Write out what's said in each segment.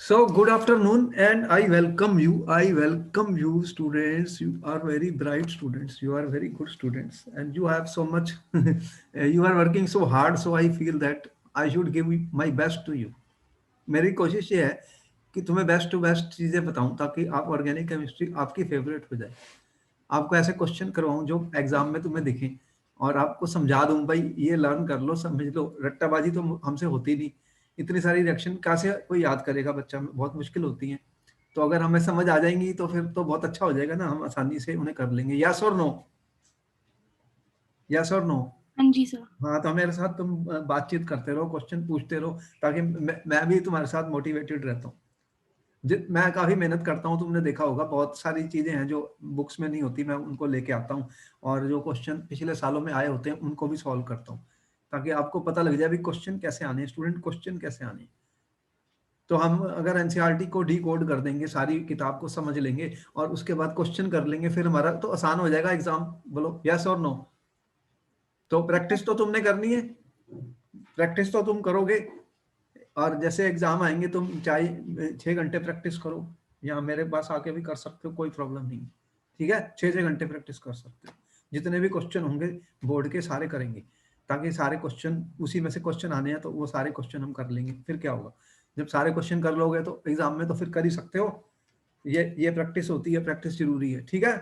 So good afternoon, and I welcome you. I welcome you, students. You are very bright students. You are very good students, and you have so much. You are working so hard. So I feel that I should give my best to you. मेरी कोशिश ये है कि तुम्हें best to best चीज़ें बताऊं ताकि आप ऑर्गेनिक केमिस्ट्री आपकी फेवरेट हो जाए। आपको ऐसे क्वेश्चन करवाऊं जो एग्जाम में तुम्हें दिखें और आपको समझा दूं भाई ये लर्न कर लो, समझ लो। रट्टाबाजी तो हमसे होती नहीं, इतनी सारी रिएक्शन कैसे कोई याद करेगा, बच्चा में बहुत मुश्किल होती है। तो अगर हमें समझ आ जाएंगी तो फिर तो बहुत अच्छा हो जाएगा ना, हम आसानी से उन्हें कर लेंगे। यस और नो? यस और नो? हाँ जी सर। हाँ, तो मेरे साथ तुम बातचीत करते रहो, क्वेश्चन पूछते रहो, ताकि मैं भी तुम्हारे साथ मोटिवेटेड रहता हूँ। मैं काफ़ी मेहनत करता हूँ, तुमने देखा होगा बहुत सारी चीज़ें हैं जो बुक्स में नहीं होती, मैं उनको लेके आता हूँ। और जो क्वेश्चन पिछले सालों में आए होते हैं उनको भी सॉल्व करता हूँ, ताकि आपको पता लग जाए भी क्वेश्चन कैसे आने, स्टूडेंट क्वेश्चन कैसे आने। तो हम अगर एनसीईआरटी को डी कोड कर देंगे, सारी किताब को समझ लेंगे और उसके बाद क्वेश्चन कर लेंगे, फिर हमारा तो आसान हो जाएगा एग्जाम। बोलो यस और नो? तो प्रैक्टिस तो तुमने करनी है, प्रैक्टिस तो तुम करोगे। और जैसे एग्जाम आएंगे तुम चाहे 6 घंटे प्रैक्टिस करो, या मेरे पास आके भी कर सकते हो, कोई प्रॉब्लम नहीं। ठीक है, 6 6 घंटे प्रैक्टिस कर सकते हो। जितने भी क्वेश्चन होंगे बोर्ड के सारे करेंगे, ताकि सारे क्वेश्चन उसी में से क्वेश्चन आने हैं, तो वो सारे क्वेश्चन हम कर लेंगे। फिर क्या होगा, जब सारे क्वेश्चन कर लोगे तो एग्जाम में तो फिर कर ही सकते हो। ये प्रैक्टिस होती है, प्रैक्टिस जरूरी है। ठीक है,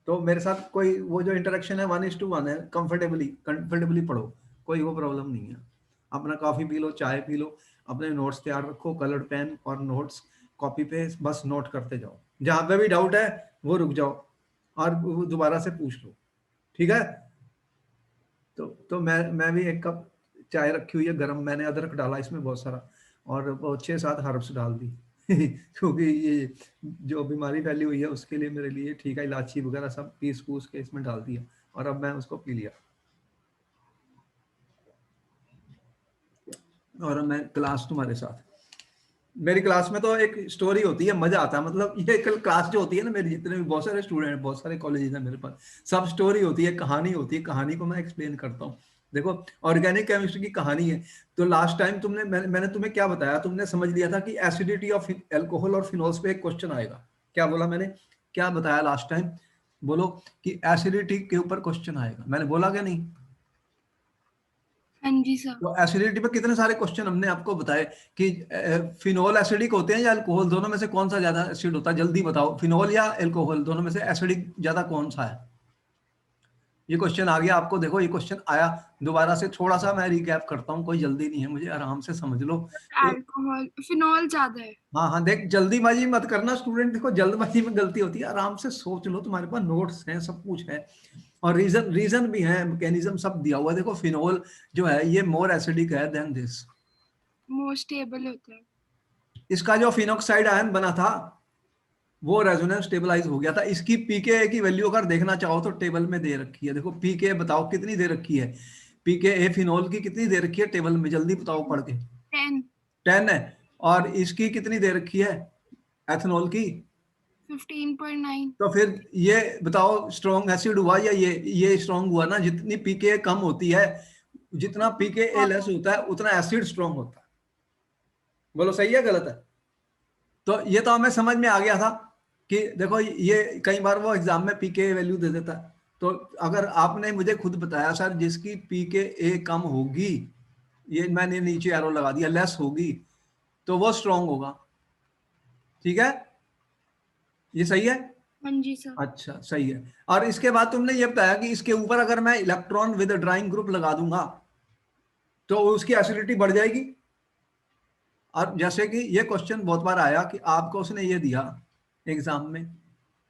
तो मेरे साथ कोई वो जो इंटरेक्शन है 1:1 है, कंफर्टेबली कंफर्टेबली पढ़ो, कोई वो प्रॉब्लम नहीं है। अपना कॉफी पी लो, चाय पी लो, अपने नोट्स तैयार रखो, कलर पेन और नोट्स कॉपी पे बस नोट करते जाओ। जहां पे भी डाउट है वो रुक जाओ और वो दोबारा से पूछ लो। ठीक है, तो मैं भी एक कप चाय रखी हुई है गर्म, मैंने अदरक डाला इसमें बहुत सारा, और वो 6 7 हर्ब्स डाल दी क्योंकि ये जो बीमारी फैली हुई है उसके लिए मेरे लिए ठीक है, इलायची वगैरह सब पीस पूस के इसमें डाल दिया और अब मैं उसको पी लिया। और अब मैं क्लास तुम्हारे साथ, मेरी क्लास में तो एक स्टोरी होती है, मजा आता है। मतलब ये कल क्लास जो होती है ना, मेरे जितने भी बहुत सारे स्टूडेंट हैं, बहुत सारे कॉलेजेस हैं मेरे पास, सब स्टोरी होती है, कहानी होती है, कहानी को मैं एक्सप्लेन करता हूँ। देखो, ऑर्गेनिक केमिस्ट्री की कहानी है। तो लास्ट टाइम मैंने तुम्हें क्या बताया, तुमने समझ लिया था कि एसिडिटी ऑफ एल्कोहल और फिनोल्स पे एक क्वेश्चन आएगा। क्या बोला मैंने, क्या बताया लास्ट टाइम? बोलो कि एसिडिटी के ऊपर क्वेश्चन आएगा, मैंने बोला क्या नहीं? हाँ जी सर। तो एसिडिटी पे कितने सारे क्वेश्चन हमने आपको बताए कि फिनोल एसिडिक होते हैं या अल्कोहल, दोनों में से कौन सा ज्यादा एसिड होता है? जल्दी बताओ, फिनोल या अल्कोहल, दोनों में से एसिडिक ज्यादा कौन सा है? ये क्वेश्चन आ गया आपको, देखो ये क्वेश्चन आया। दोबारा से थोड़ा सा मैं रिकैप करता हूँ, कोई जल्दी नहीं है मुझे, आराम से समझ लो। अल्कोहल फिनॉल ज्यादा है। हाँ हाँ, देख जल्दीबाजी मत करना स्टूडेंट, देखो जल्दबाजी में गलती होती है, आराम से सोच लो, तुम्हारे पास नोट्स हैं, सब कुछ है और रीजन रीजन भी है, मैकेनिज्म सब दिया हुआ है। देखो फिनोल जो है ये मोर एसिडिक है देन दिस। मोर स्टेबल होता है। इसका जो फिनोक्साइड आयन बना था वो रेजोनेंस स्टेबलाइज हो गया था। इसकी पीके की वैल्यू अगर देखना चाहो तो टेबल में दे रखी है, देखो पीके बताओ कितनी दे रखी है, पीके ए फिनोल की कितनी दे रखी है टेबल में, जल्दी बताओ पढ़ के। 10। 10 है। और इसकी कितनी दे रखी है, एथेनॉल की? 15.9। तो फिर ये बताओ स्ट्रॉन्ग एसिड हुआ या ये स्ट्रॉन्ग हुआ ना? जितनी पीके कम होती है, जितना पीके ए लेस होता है उतना एसिड स्ट्रॉन्ग होता है। बोलो सही है गलत है? तो ये तो हमें समझ में आ गया था कि देखो ये कई बार वो एग्जाम में पीके वैल्यू दे देता है। तो अगर आपने मुझे खुद बताया सर जिसकी पीके ए कम होगी, ये मैंने नीचे एरो लगा दिया, लेस होगी, तो वो स्ट्रांग होगा। ठीक है, ये सही है? हाँ जी सर। अच्छा सही है। और इसके बाद तुमने ये बताया कि इसके ऊपर अगर मैं इलेक्ट्रॉन विद ड्राइंग ग्रुप लगा दूंगा तो उसकी एसिडिटी बढ़ जाएगी। और जैसे कि ये क्वेश्चन बहुत बार आया कि आपको उसने ये दिया एग्जाम में,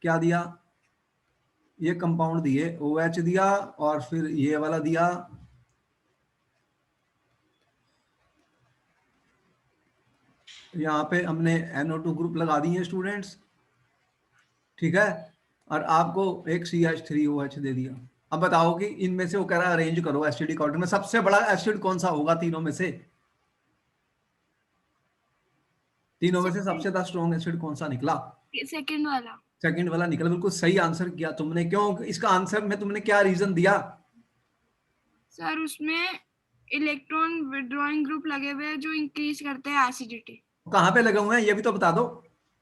क्या दिया, ये कंपाउंड दिए, OH दिया और फिर ये वाला दिया, यहाँ पे हमने NO2 ग्रुप लगा दिए स्टूडेंट्स। ठीक है, और आपको एक CH3OH दे दिया। अब बताओ कि इनमें से वो कह रहा है अरेंज करो एसिडिक ऑर्डर में, सबसे बड़ा एसिड कौन सा होगा तीनों में से? तीनों में से सबसे ज्यादा स्ट्रॉन्ग एसिड कौन सा निकला? सेकंड वाला। सेकंड वाला निकला, बिल्कुल सही आंसर किया तुमने। क्यों, इसका आंसर में तुमने क्या रीजन दिया? सर उसमें इलेक्ट्रॉन विड्रॉइंग ग्रुप लगे हुए हैं जो इंक्रीज करते हैं एसिडिटी। कहाँ पे लगे हुए हैं ये भी तो बता दो।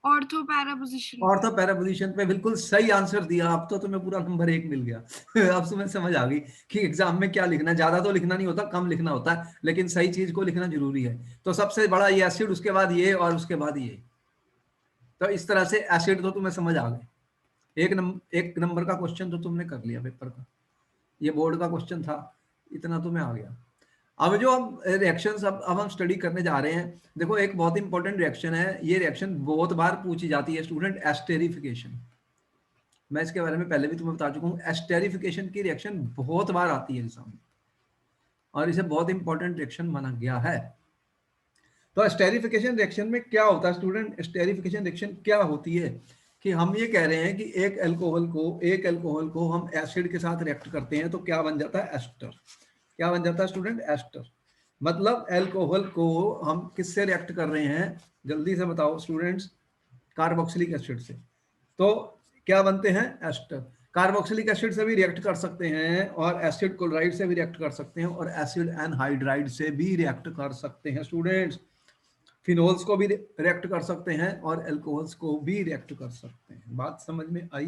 Ortho para position. Ortho para position पे, बिल्कुल सही आंसर दिया। अब तो तुम्हें पूरा नंबर 1 मिल गया। अब तुम्हें समझ आ गई कि एग्जाम में क्या लिखना है। ज्यादा तो लिखना नहीं होता, कम लिखना होता है, लेकिन सही चीज को लिखना जरूरी है। तो सबसे बड़ा ये एसिड, उसके बाद ये, और उसके बाद ये। तो इस तरह से एसिड तो तुम्हें समझ आ गए। एक नंबर का क्वेश्चन तो तुमने कर लिया पेपर का, ये बोर्ड का क्वेश्चन था, इतना तुम्हें आ गया। अब जो हम रिएक्शंस अब हम स्टडी करने जा रहे हैं, देखो एक बहुत इंपॉर्टेंट रिएक्शन है, ये रिएक्शन बहुत बार पूछी जाती है स्टूडेंट, एस्टेरिफिकेशन। मैं इसके बारे में पहले भी तुम्हें बता चुका हूँ। एस्टेरिफिकेशन की रिएक्शन बहुत बार आती है एग्जाम में, और इसे बहुत इंपॉर्टेंट रिएक्शन माना गया है। तो एस्टेरिफिकेशन रिएक्शन में क्या होता है स्टूडेंट? एस्टेरिफिकेशन रिएक्शन क्या होती है कि हम ये कह रहे हैं कि एक अल्कोहल को हम एसिड के साथ रिएक्ट करते हैं तो क्या बन जाता है? एस्टर। क्या बन जाता है स्टूडेंट? एस्टर। मतलब अल्कोहल को हम किससे रिएक्ट कर रहे हैं? जल्दी से बताओ स्टूडेंट्स। कार्बोक्सिलिक एसिड से। तो क्या बनते हैं? एस्टर। कार्बोक्सिलिक एसिड से भी रिएक्ट कर सकते हैं, और एसिड क्लोराइड से भी रिएक्ट कर सकते हैं, और एसिड एनहाइड्राइड से भी रिएक्ट कर सकते हैं स्टूडेंट्स। फिनोल्स को भी रिएक्ट कर सकते हैं, और एल्कोहल्स को भी रिएक्ट कर सकते हैं। बात समझ में आई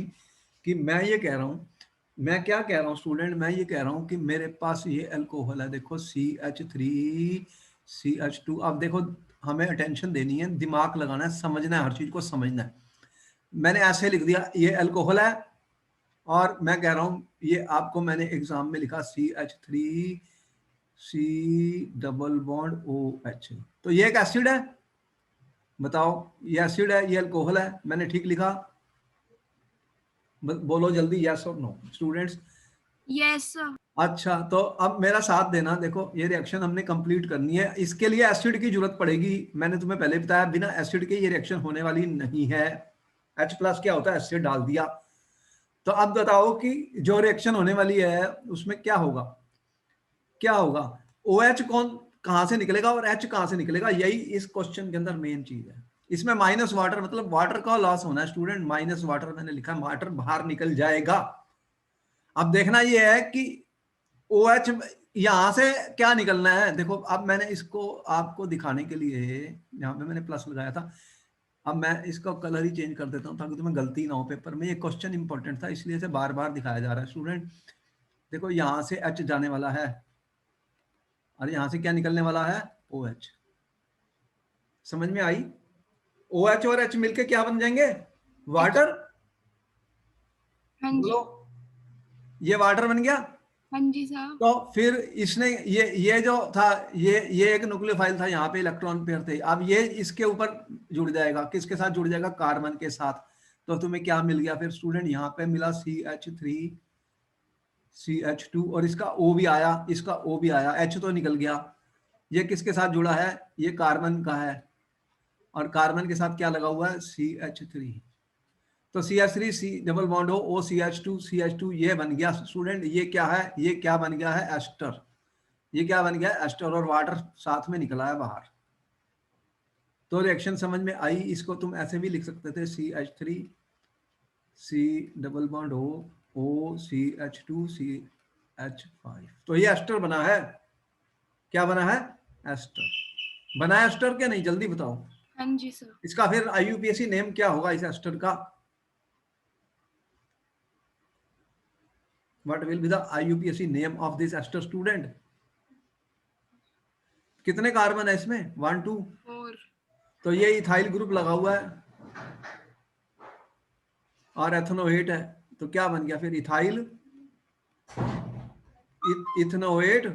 कि मैं ये कह रहा हूं, मैं क्या कह रहा हूं स्टूडेंट? मैं ये कह रहा हूं कि मेरे पास ये अल्कोहल है, देखो CH3CH2। अब देखो हमें अटेंशन देनी है, दिमाग लगाना है, समझना है, हर चीज को समझना है। मैंने ऐसे लिख दिया ये अल्कोहल है, और मैं कह रहा हूं ये आपको मैंने एग्जाम में लिखा CH3C डबल बॉन्ड OH, तो ये एक एसिड है। बताओ, ये एसिड है, ये अल्कोहल है, मैंने ठीक लिखा? बोलो जल्दी, यस और नो स्टूडेंट्स। Yes sir. अच्छा, तो अब मेरा साथ देना। देखो ये रिएक्शन हमने कंप्लीट करनी है, इसके लिए एसिड की जरूरत पड़ेगी। मैंने तुम्हें पहले बताया बिना एसिड के ये रिएक्शन होने वाली नहीं है। H+ क्या होता है? एसिड डाल दिया। तो अब बताओ कि जो रिएक्शन होने वाली है उसमें क्या होगा? क्या होगा? OH कौन कहां से निकलेगा और H कहां से निकलेगा? यही इस क्वेश्चन के अंदर मेन चीज है। इसमें माइनस वाटर, मतलब वाटर का लॉस होना है स्टूडेंट। माइनस वाटर मैंने लिखा, वाटर बाहर निकल जाएगा। अब देखना यह है कि OH यहां से क्या निकलना है। देखो अब मैंने इसको आपको दिखाने के लिए यहां पे मैंने प्लस लगाया था। अब मैं इसका कलर ही चेंज कर देता हूं ताकि तुम्हें गलती ना हो पेपर में। ये क्वेश्चन इंपॉर्टेंट था, इसलिए इसे बार बार दिखाया जा रहा है स्टूडेंट। देखो यहां से H जाने वाला है, और यहां से क्या निकलने वाला है? OH। समझ में आई? OH और H मिलके क्या बन जाएंगे? वाटर। हाँ बोलो, जी। ये वाटर बन गया। हाँ जी सर। तो फिर इसने ये जो था, ये एक न्यूक्लियोफाइल था, यहाँ पे इलेक्ट्रॉन पेयर थे। अब ये इसके ऊपर जुड़ जाएगा, किसके साथ जुड़ जाएगा? कार्बन के साथ। तो तुम्हें क्या मिल गया फिर स्टूडेंट? यहाँ पे मिला CH3CH2, और इसका O भी आया, इसका O भी आया, H तो निकल गया। ये किसके साथ जुड़ा है? ये कार्बन का है, और कार्बन के साथ क्या लगा हुआ है? CH3। तो CH3C double bond O, CH2 ये बन गया स्टूडेंट। ये क्या है? ये क्या बन गया है? एस्टर। ये क्या बन गया? एस्टर, और वाटर साथ में निकला है बाहर। तो रिएक्शन समझ में आई? इसको तुम ऐसे भी लिख सकते थे, CH3C double bond O CH2CH5। तो ये एस्टर बना है। क्या बना है? एस्टर बना है। एस्टर क्या नहीं? जल्दी बताओ। हाँ जी सर। इसका फिर IUPAC नेम क्या होगा इस एस्टर का? What will be the IUPAC name of this ester student? कितने कार्बन है इसमें? 1 2। 4। तो ये इथाइल ग्रुप लगा हुआ है, और एथनोएट है। तो क्या बन गया फिर? Ethyl ethanoate.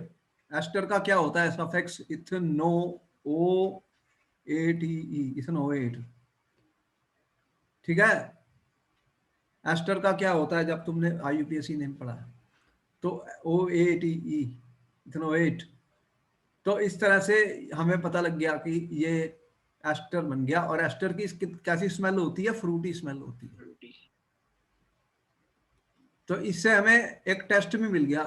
एस्टर का क्या होता है suffix? Ethno O ATE, ethanoate. ठीक है। एस्टर का क्या होता है? जब तुमने IUPAC नेम पढ़ा है तो OATE, इथनोएट। तो इस तरह से हमें पता लग गया कि ये एस्टर बन गया। और एस्टर की कैसी स्मेल होती है? फ्रूटी स्मेल होती है। तो इससे हमें एक टेस्ट भी मिल गया,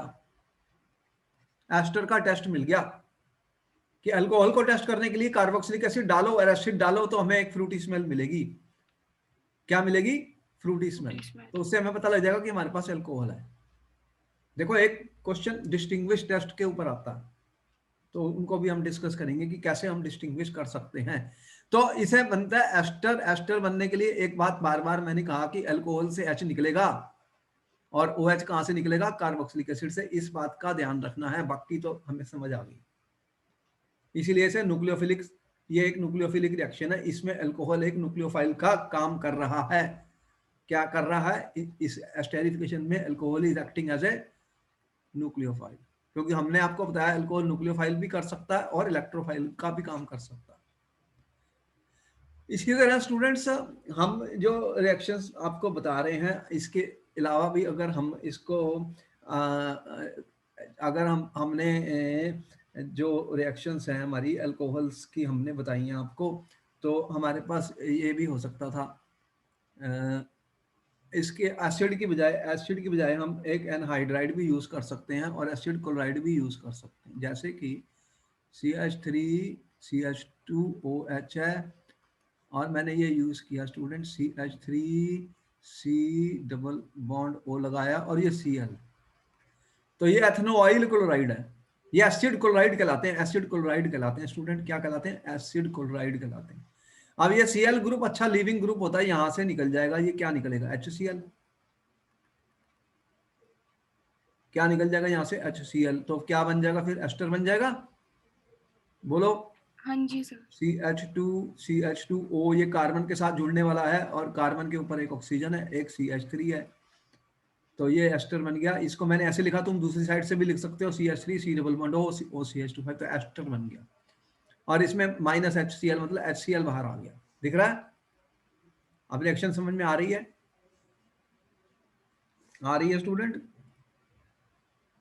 एस्टर का टेस्ट मिल गया कि अल्कोहल को टेस्ट करने के लिए कार्बोक्सिलिक एसिड डालो और एसिड डालो तो हमें एक फ्रूटी स्मेल मिलेगी। क्या मिलेगी? Frooti smell. तो उससे हमें पता लग जाएगा कि हमारे पास अल्कोहल है। देखो एक क्वेश्चन डिस्टिंग्विश टेस्ट के ऊपर आता है, तो उनको भी हम डिस्कस करेंगे कि कैसे हम डिस्टिंग्विश कर सकते हैं। तो इसे बनता है एस्टर। एस्टर बनने के लिए एक बात बार बार मैंने कहा कि अल्कोहल से H निकलेगा और OH कहां से निकलेगा, कार्बोक्सिलिक एसिड से। इस बात का ध्यान रखना है, बाकी तो हमें समझ आ गई। इसीलिए इसे न्यूक्लियोफिलिक, ये एक न्यूक्लियोफिलिक रिएक्शन है, इसमें अल्कोहल एक न्यूक्लियोफाइल का काम कर रहा है। क्या कर रहा है, इस एस्टेरिफिकेशन में alcohol is acting as a nucleophile, क्योंकि हमने आपको बताया अल्कोहल न्यूक्लियोफाइल भी कर सकता है और इलेक्ट्रोफाइल का भी काम कर सकता है। इसी तरह स्टूडेंट्स, हम जो रिएक्शंस आपको बता रहे हैं, इसके अलावा भी अगर हम इसको अगर हमने जो रिएक्शंस हैं हमारी अल्कोहल्स की हमने बताई हैं आपको, तो हमारे पास ये भी हो सकता था, इसके एसिड की बजाय हम एक एनहाइड्राइड भी यूज कर सकते हैं और एसिड क्लोराइड भी यूज कर सकते हैं, जैसे कि CH3CH2OH है, और मैंने ये यूज किया student CH3C double bond O लगाया और ये Cl, तो ये एथेनोइल क्लोराइड है। ये एसिड क्लोराइड कहलाते हैं, एसिड क्लोराइड कहलाते हैं स्टूडेंट, क्या कहलाते हैं, एसिड क्लोराइड कहलाते हैं। अब ये Cl ग्रुप अच्छा लीविंग ग्रुप होता है, यहां से निकल जाएगा, ये क्या निकलेगा, HCl, क्या निकल जाएगा यहां से, HCl। तो क्या बन जाएगा फिर, एस्टर बन जाएगा, बोलो। हाँ जी सर। CH2O ये कार्बन के साथ जुड़ने वाला है और कार्बन के ऊपर एक ऑक्सीजन है, एक CH3 है, तो ये एस्टर बन गया। इसको मैंने ऐसे लिखा, तुम दूसरी साइड से भी लिख सकते हो, CH3C डबल बॉन्ड OCH2, तो एस्टर बन गया। और इसमें -HCl मतलब HCl बाहर आ गया, दिख रहा है। अब रिएक्शन समझ में आ रही है, आ रही है स्टूडेंट।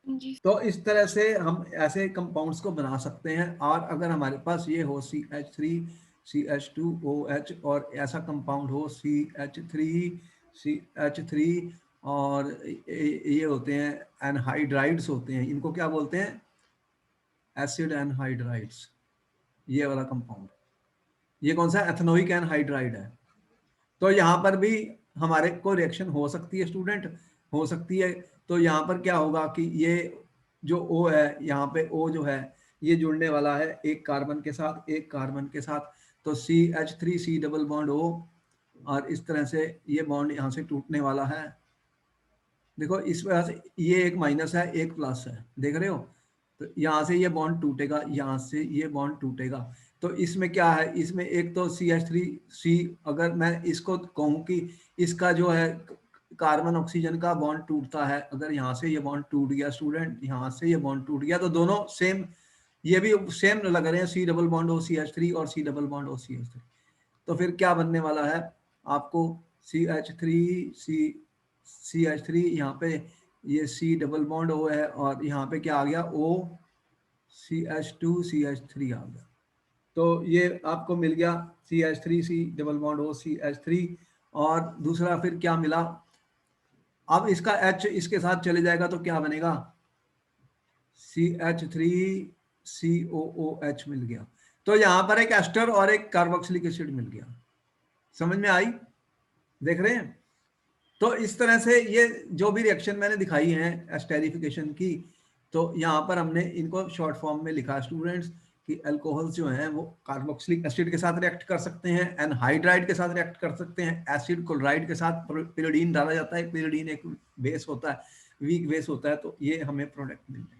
जी तो इस तरह से हम ऐसे कंपाउंड्स को बना सकते हैं। और अगर हमारे पास ये हो CH3CH2OH और ऐसा कंपाउंड हो CH3CH3 और ये होते हैं एनहाइड्राइड्स होते हैं, इनको क्या बोलते हैं, एसिड एनहाइड्राइड्स, ये वाला कंपाउंड, ये कौन सा, एथेनोइक एनहाइड्राइड है। तो यहाँ पर भी हमारे को रिएक्शन हो सकती है स्टूडेंट, हो सकती है। तो यहाँ पर क्या होगा कि ये जो O है, यहाँ पे O जो है ये जुड़ने वाला है एक कार्बन के साथ, एक कार्बन के साथ, तो CH3C डबल बॉन्ड O, और इस तरह से ये बॉन्ड यहाँ से टूटने वाला है। देखो इस वजह से ये एक माइनस है, एक प्लस है, देख रहे हो। तो यहाँ से ये बॉन्ड टूटेगा, यहाँ से ये बॉन्ड टूटेगा। तो इसमें क्या है, इसमें एक तो CH3C, अगर मैं इसको कहूँ कि इसका जो है कार्बन ऑक्सीजन का बॉन्ड टूटता है, अगर यहाँ से ये बॉन्ड टूट गया स्टूडेंट, यहाँ से ये बॉन्ड टूट गया, तो दोनों सेम, ये भी सेम लग रहे हैं, C डबल बॉन्ड OCH3 और C डबल बॉन्ड OCH3। तो फिर क्या बनने वाला है आपको, CH3 यहाँ पे ये C डबल बॉन्ड O है और यहाँ पे क्या आ गया, O CH2CH3 आ गया। तो ये आपको मिल गया CH3C double bond O CH3। और दूसरा फिर क्या मिला, अब इसका H इसके साथ चले जाएगा तो क्या बनेगा, CH3COOH मिल गया। तो यहां पर एक एस्टर और एक कार्बोक्सिलिक एसिड मिल गया, समझ में आई, देख रहे हैं। तो इस तरह से ये जो भी रिएक्शन मैंने दिखाई है एस्टेरिफिकेशन की, तो यहाँ पर हमने इनको शॉर्ट फॉर्म में लिखा स्टूडेंट्स कि अल्कोहल्स जो हैं वो कार्बोक्सिलिक एसिड के साथ रिएक्ट कर सकते हैं, एनहाइड्राइड के साथ रिएक्ट कर सकते हैं, एसिड क्लोराइड के साथ पिरिडीन डाला जाता है, पिरिडीन एक बेस होता है, वीक बेस होता है, तो ये हमें प्रोडक्ट मिल जाएंगे।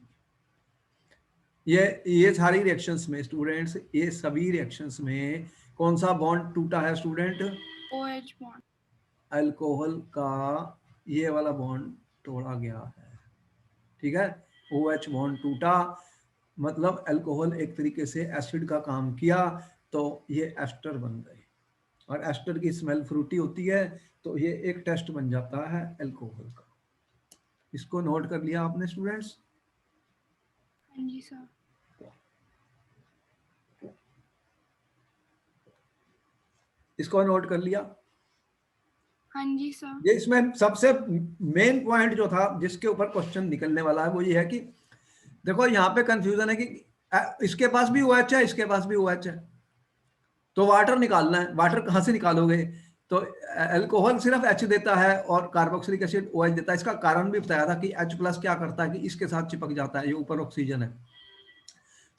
ये सारी रिएक्शंस में स्टूडेंट्स, ये सभी रिएक्शंस में कौन सा बॉन्ड टूटा है स्टूडेंट, OH बॉन्ड। अल्कोहल का ये वाला बॉन्ड तोड़ा गया है, ठीक है। OH बॉन्ड टूटा, मतलब अल्कोहल एक तरीके से एसिड का काम किया, तो ये एस्टर बन गए। और एस्टर की स्मेल फ्रूटी होती है, तो ये एक टेस्ट बन जाता है अल्कोहल का। इसको नोट कर लिया आपने स्टूडेंट्स, हाँ जी सर। इसको नोट कर लिया। हाँ जी सर। ये इसमें सबसे मेन पॉइंट जो था जिसके ऊपर क्वेश्चन निकलने वाला है वो ये है कि देखो यहाँ पे कंफ्यूजन है कि इसके पास भी OH है, इसके पास भी OH है, तो वाटर निकालना है, वाटर कहाँ से निकालोगे, तो अल्कोहल सिर्फ H देता है और कार्बोक्सिलिक एसिड OH देता है। इसका कारण भी बताया था कि H+ क्या करता है कि इसके साथ चिपक जाता है, ये ऊपर ऑक्सीजन है,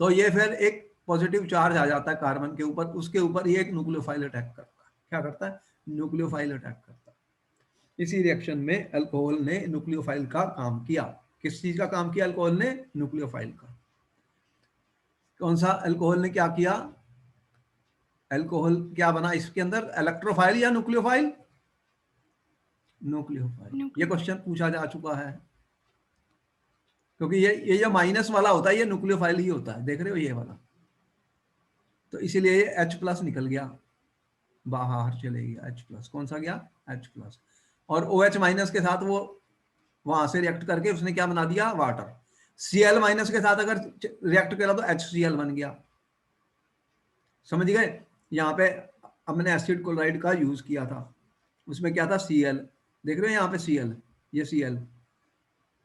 तो ये फिर एक पॉजिटिव चार्ज आ जाता है कार्बन के ऊपर, उसके ऊपर ये एक न्यूक्लियोफाइल अटैक करता है। क्या करता है? न्यूक्लियोफाइल अटैक करता है। इसी रिएक्शन में अल्कोहल ने न्यूक्लियोफाइल का काम किया। किस चीज का काम किया अल्कोहल ने? न्यूक्लियोफाइल का। कौन सा अल्कोहल ने क्या किया? अल्कोहल क्या बना इसके अंदर, इलेक्ट्रोफाइल या न्यूक्लियोफाइल? न्यूक्लियोफाइल। ये न्यूक्लियो क्वेश्चन पूछा जा चुका है, क्योंकि ये जो माइनस वाला होता है ये न्यूक्लियोफाइल ही होता है, देख रहे हो ये वाला। तो इसीलिए ये H+ निकल गया, बाहर चले गया H+। कौन सा गया? H+। और OH- के साथ वो वहां से रिएक्ट करके उसने क्या बना दिया? वाटर। Cl- के साथ अगर रिएक्ट करा तो HCl बन गया। समझ गए? यहाँ पे हमने एसिड क्लोराइड का यूज किया था, उसमें क्या था? Cl। देख रहे हो यहाँ पे Cl, ये Cl।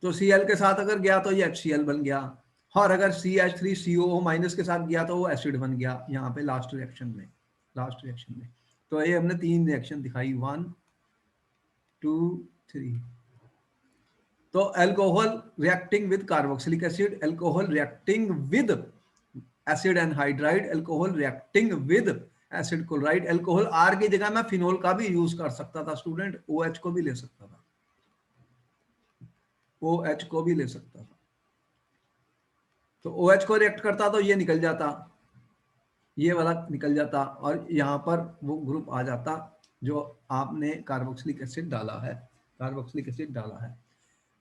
तो Cl के साथ अगर गया तो ये HCl बन गया, और अगर CH3COO- के साथ गया तो वो एसिड बन गया यहाँ पे लास्ट रिएक्शन में। लास्ट रिएक्शन में तो ये हमने 3 रिएक्शन दिखाई, 1 2 3। तो alcohol reacting with carboxylic acid, alcohol reacting with acid anhydride, alcohol reacting with acid chloride. Alcohol R की जगह मैं फिनोल का भी यूज कर सकता था स्टूडेंट, OH को भी ले सकता था, OH को भी ले सकता था। तो OH को रिएक्ट करता तो ये निकल जाता, ये वाला निकल जाता, और यहाँ पर वो ग्रुप आ जाता जो आपने कार्बोक्सिलिक एसिड डाला है, कार्बोक्सिलिक एसिड डाला है।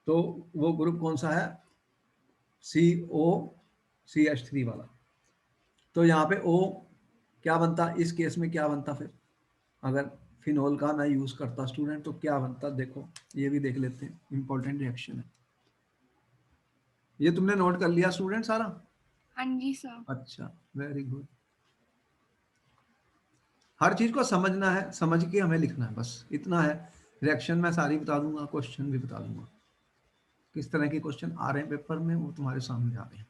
तो वो ग्रुप कौन सा है? COCH3 वाला। तो यहाँ पे O क्या बनता? इस केस में क्या बनता फिर अगर फिनोल का मैं यूज करता स्टूडेंट, तो क्या बनता? देखो ये भी देख लेते हैं, इंपॉर्टेंट रिएक्शन है। ये तुमने नोट कर लिया स्टूडेंट सारा? हाँ जी सर। अच्छा, वेरी गुड। हर चीज को समझना है, समझ के हमें लिखना है, बस इतना है। रिएक्शन मैं सारी बता दूंगा, क्वेश्चन भी बता दूंगा, किस तरह के क्वेश्चन आ रहे हैं पेपर में वो तुम्हारे सामने आ रहे हैं।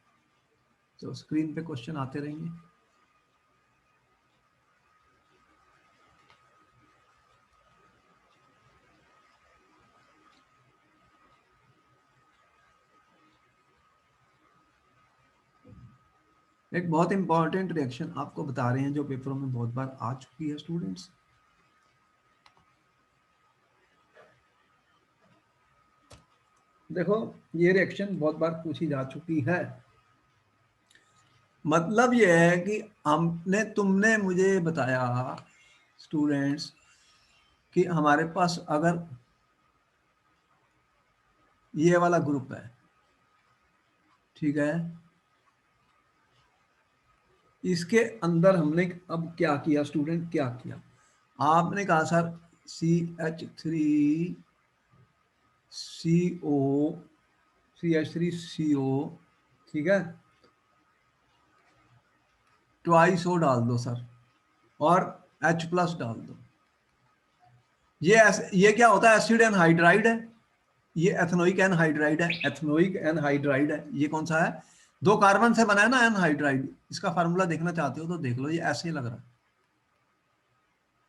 तो स्क्रीन पे क्वेश्चन आते रहेंगे। एक बहुत इंपॉर्टेंट रिएक्शन आपको बता रहे हैं जो पेपरों में बहुत बार आ चुकी है स्टूडेंट्स। देखो ये रिएक्शन बहुत बार पूछी जा चुकी है। मतलब ये है कि तुमने मुझे बताया स्टूडेंट्स कि हमारे पास अगर ये वाला ग्रुप है, ठीक है, इसके अंदर हमने अब क्या किया स्टूडेंट? क्या किया? आपने कहा सर CH3CO, ठीक है, ट्वाइस ओ डाल दो सर, और H+ डाल दो। ये क्या होता है? एसिड एनहाइड्राइड है, ये एथनोइक एनहाइड्राइड है, एथनोइक एनहाइड्राइड है। ये कौन सा है? 2 कार्बन से बना है ना एनहाइड्राइड। इसका फार्मूला देखना चाहते हो तो देख लो, ये ऐसे लग रहा है।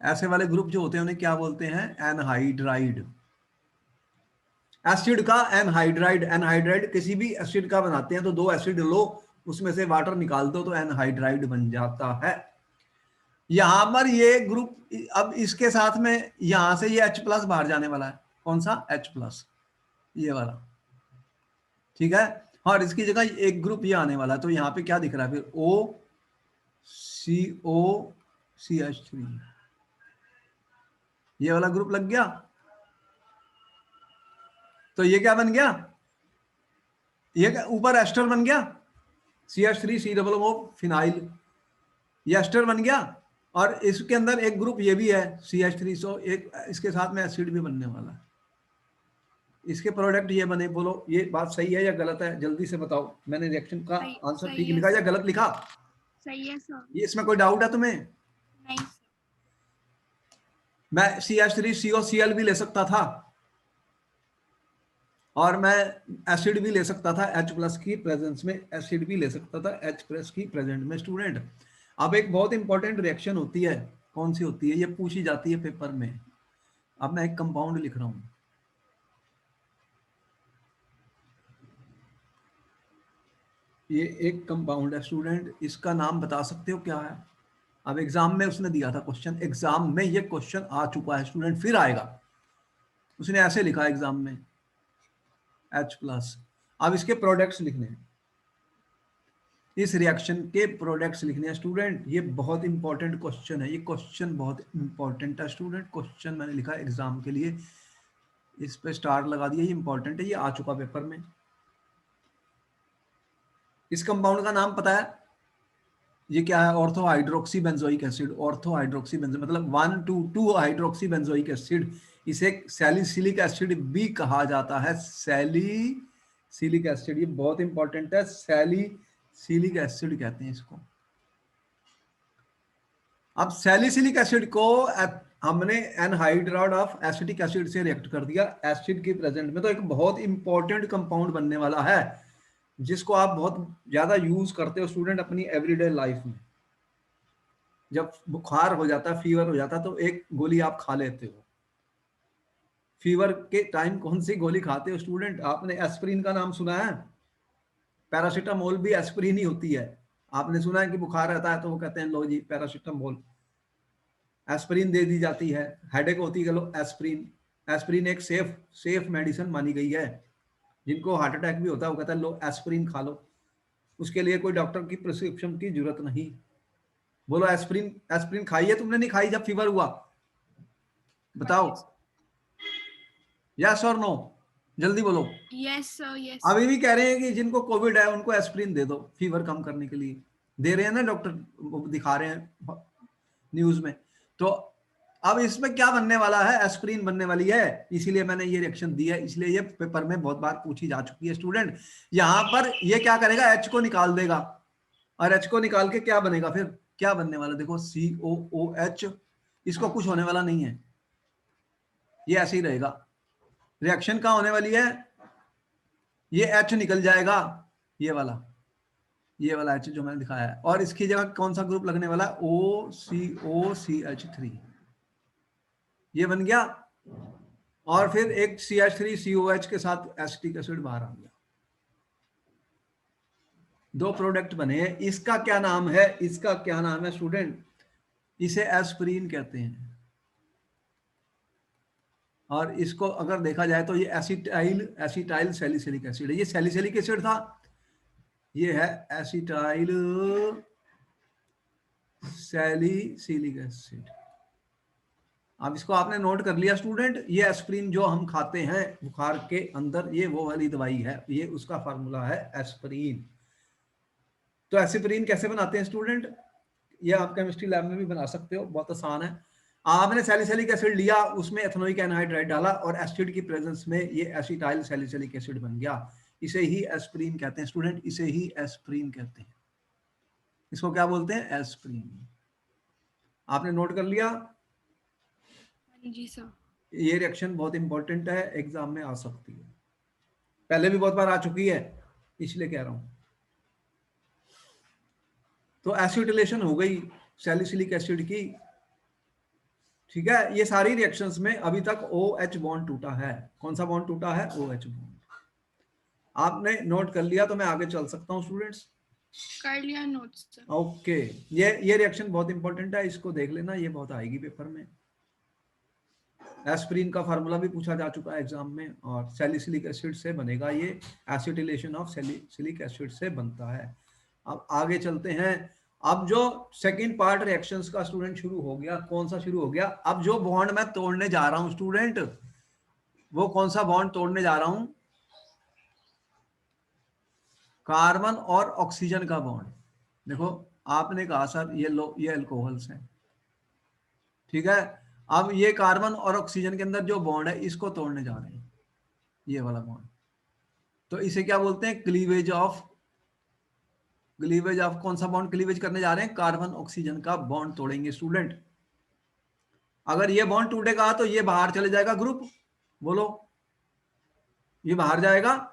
ऐसे वाले ग्रुप जो होते हैं उन्हें क्या बोलते हैं? एनहाइड्राइड। एसिड का एनहाइड्राइड, एनहाइड्राइड किसी भी एसिड का बनाते हैं तो 2 एसिड लो, उसमें से वाटर निकाल दो तो एनहाइड्राइड बन जाता है। यहां पर ये ग्रुप, अब इसके साथ में यहां से ये H+ बाहर जाने वाला है। कौन सा? H+, ये वाला, ठीक है। और इसकी जगह एक ग्रुप ये आने वाला है, तो यहाँ पे क्या दिख रहा है फिर? OCOCH3, ये वाला ग्रुप लग गया। तो ये क्या बन गया? ये ऊपर एस्टर बन गया, CH3COO फिनाइल, ये एस्टर बन गया। और इसके अंदर एक ग्रुप ये भी है CH3, सो एक इसके साथ में एसिड भी बनने वाला है। इसके प्रोडक्ट ये बने। बोलो ये बात सही है या गलत है? जल्दी से बताओ। मैंने रिएक्शन का आंसर सही ठीक है लिखा या सर। गलत लिखा? सही है सर। ये इसमें कोई डाउट है तुम्हें? नहीं सर। मैं CH3COCl भी ले सकता था, और मैं एसिड भी ले सकता था, H+ की प्रेजेंस में एसिड भी ले सकता था, H+ की प्रेजेंट में स्टूडेंट। अब एक बहुत इंपॉर्टेंट रिएक्शन होती है, कौन सी होती है? ये पूछी जाती है पेपर में। अब मैं एक कंपाउंड लिख रहा हूं, ये एक कंपाउंड है स्टूडेंट, इसका नाम बता सकते हो क्या है? अब एग्जाम में उसने दिया था क्वेश्चन, एग्जाम में ये क्वेश्चन आ चुका है स्टूडेंट, फिर आएगा। उसने ऐसे लिखा एग्जाम में H+। अब इसके प्रोडक्ट्स लिखने हैं, इस रिएक्शन के प्रोडक्ट्स लिखने हैं स्टूडेंट। ये बहुत इंपॉर्टेंट क्वेश्चन है, ये क्वेश्चन बहुत इंपॉर्टेंट है स्टूडेंट। क्वेश्चन मैंने लिखा एग्जाम के लिए, इस पे स्टार लगा दिया, ये इंपॉर्टेंट है, ये आ चुका पेपर में। इस कंपाउंड का नाम पता है? ये क्या है? Ortho hydroxy benzoic acid. Ortho hydroxy benzo मतलब 1 to 2 हाइड्रोक्सी बेंजोइक एसिड। इसे सैलिसिलिक एसिड भी कहा जाता है, सैलिसिलिक एसिड। ये बहुत इंपॉर्टेंट है, सैलिसिलिक एसिड कहते हैं इसको। अब सैलिसिलिक एसिड को हमने एनहाइड्राइड ऑफ एसिटिक एसिड से रिएक्ट कर दिया एसिड के प्रेजेंट में, तो एक बहुत इंपॉर्टेंट कंपाउंड बनने वाला है, जिसको आप बहुत ज्यादा यूज करते हो स्टूडेंट अपनी एवरीडे लाइफ में। जब बुखार हो जाता है, फीवर हो जाता है, तो एक गोली आप खा लेते हो। फीवर के टाइम कौन सी गोली खाते हो स्टूडेंट? आपने एस्प्रिन का नाम सुना है? पैरासीटामोल भी एस्प्रिन ही होती है। आपने सुना है कि बुखार रहता है तो वो कहते हैं लो जी पैरासीटामोल, एस्प्रिन दे दी जाती है। हेडेक होती है, लो एस्प्रिन। एस्प्रिन एक सेफ सेफ मेडिसिन मानी गई है। जिनको हार्ट अटैक भी होता है वो कहता है लो एस्प्रिन खा लो, उसके लिए कोई डॉक्टर की प्रिस्क्रिप्शन की जरूरत नहीं। बोलो एस्प्रिन, एस्प्रिन खाई है तुमने? नहीं खाई जब फीवर हुआ? बताओ, यस और नो, जल्दी बोलो। Yes sir, yes. अभी भी कह रहे हैं कि जिनको कोविड है उनको एस्प्रिन दे दो फीवर कम करने के लिए, दे रहे हैं ना डॉक्टर, दिखा रहे हैं न्यूज में। तो अब इसमें क्या बनने वाला है? एस्प्रिन बनने वाली है, इसीलिए मैंने ये रिएक्शन दी है, इसलिए ये पेपर में बहुत बार पूछी जा चुकी है स्टूडेंट। यहां पर ये क्या करेगा? H को निकाल देगा, और H को निकाल के क्या बनेगा? फिर क्या बनने वाला देखो, COOH। इसको कुछ होने वाला नहीं है, ये ऐसे ही रहेगा। रिएक्शन कहाँ होने वाली है? ये H निकल जाएगा, ये वाला H जो मैंने दिखाया है, और इसकी जगह कौन सा ग्रुप लगने वाला है? OCOCH3, ये बन गया। और फिर एक CH3COH के साथ एसिटिक एसिड बाहर आ गया, दो प्रोडक्ट बने हैं। इसका क्या नाम है? इसका क्या नाम है स्टूडेंट? इसे एस्प्रिन कहते हैं। और इसको अगर देखा जाए तो ये एसिटाइल सैलिसिलिक एसिड है। ये सैलिसिलिक एसिड था, ये है एसिटाइल सैलिसिलिक एसिड। अब इसको आपने नोट कर लिया स्टूडेंट। ये एस्प्रिन जो हम खाते हैं बुखार के अंदर, ये वो वाली दवाई है, ये उसका फार्मूला है एस्प्रिन। तो एस्प्रिन कैसे बनाते हैं स्टूडेंट? ये आप केमिस्ट्री लैब में भी बना सकते हो, बहुत आसान है। आपने सैलिसिलिक एसिड लिया, उसमें एथेनोइक एनहाइड्राइड डाला, और एसिड की प्रेजेंस में ये एसिटाइल सैलिसिलिक एसिड बन गया। इसे ही एस्प्रिन कहते हैं स्टूडेंट, इसे ही एस्प्रिन कहते हैं। इसको क्या बोलते हैं? एस्प्रिन। आपने नोट कर लिया? जी सर। ये रिएक्शन बहुत इंपॉर्टेंट है, एग्जाम में आ सकती है, पहले भी बहुत बार आ चुकी है, इसलिए कह रहा हूं। तो एसिटिलेशन हो गई सैलिसिलिक एसिड की, ठीक है। ये सारी रिएक्शंस में अभी तक OH बॉन्ड टूटा है। कौन सा बॉन्ड टूटा है? OH bond. आपने नोट कर लिया तो मैं आगे चल सकता हूं स्टूडेंट्स। कर लिया नोट्स सर। ओके, ये रिएक्शन बहुत इंपॉर्टेंट है, इसको देख लेना, ये बहुत आएगी पेपर में। एस्प्रिन का फार्मूला भी पूछा जा चुका है एग्जाम में, और सैलिसिलिक एसिड से बनेगा ये, एसिटिलेशन ऑफ सैलिसिलिक एसिड से बनता है। अब आगे चलते हैं। अब जो सेकंड पार्ट रिएक्शंस का स्टूडेंट शुरू हो गया, कौन सा शुरू हो गया? अब जो बॉन्ड मैं तोड़ने जा रहा हूं स्टूडेंट, वो कौन सा बॉन्ड तोड़ने जा रहा हूं? कार्बन और ऑक्सीजन का बॉन्ड। देखो आपने कहा सर ये लो, ये अल्कोहल्स है, ठीक है। अब ये कार्बन और ऑक्सीजन के अंदर जो बॉन्ड है, इसको तोड़ने जा रहे हैं, ये वाला बॉन्ड। तो इसे क्या बोलते हैं? क्लीवेज ऑफ कौन सा बॉन्ड क्लीवेज करने जा रहे हैं? कार्बन ऑक्सीजन का बॉन्ड तोड़ेंगे स्टूडेंट। अगर ये बॉन्ड टूटेगा तो ये बाहर चले जाएगा ग्रुप, बोलो ये बाहर जाएगा,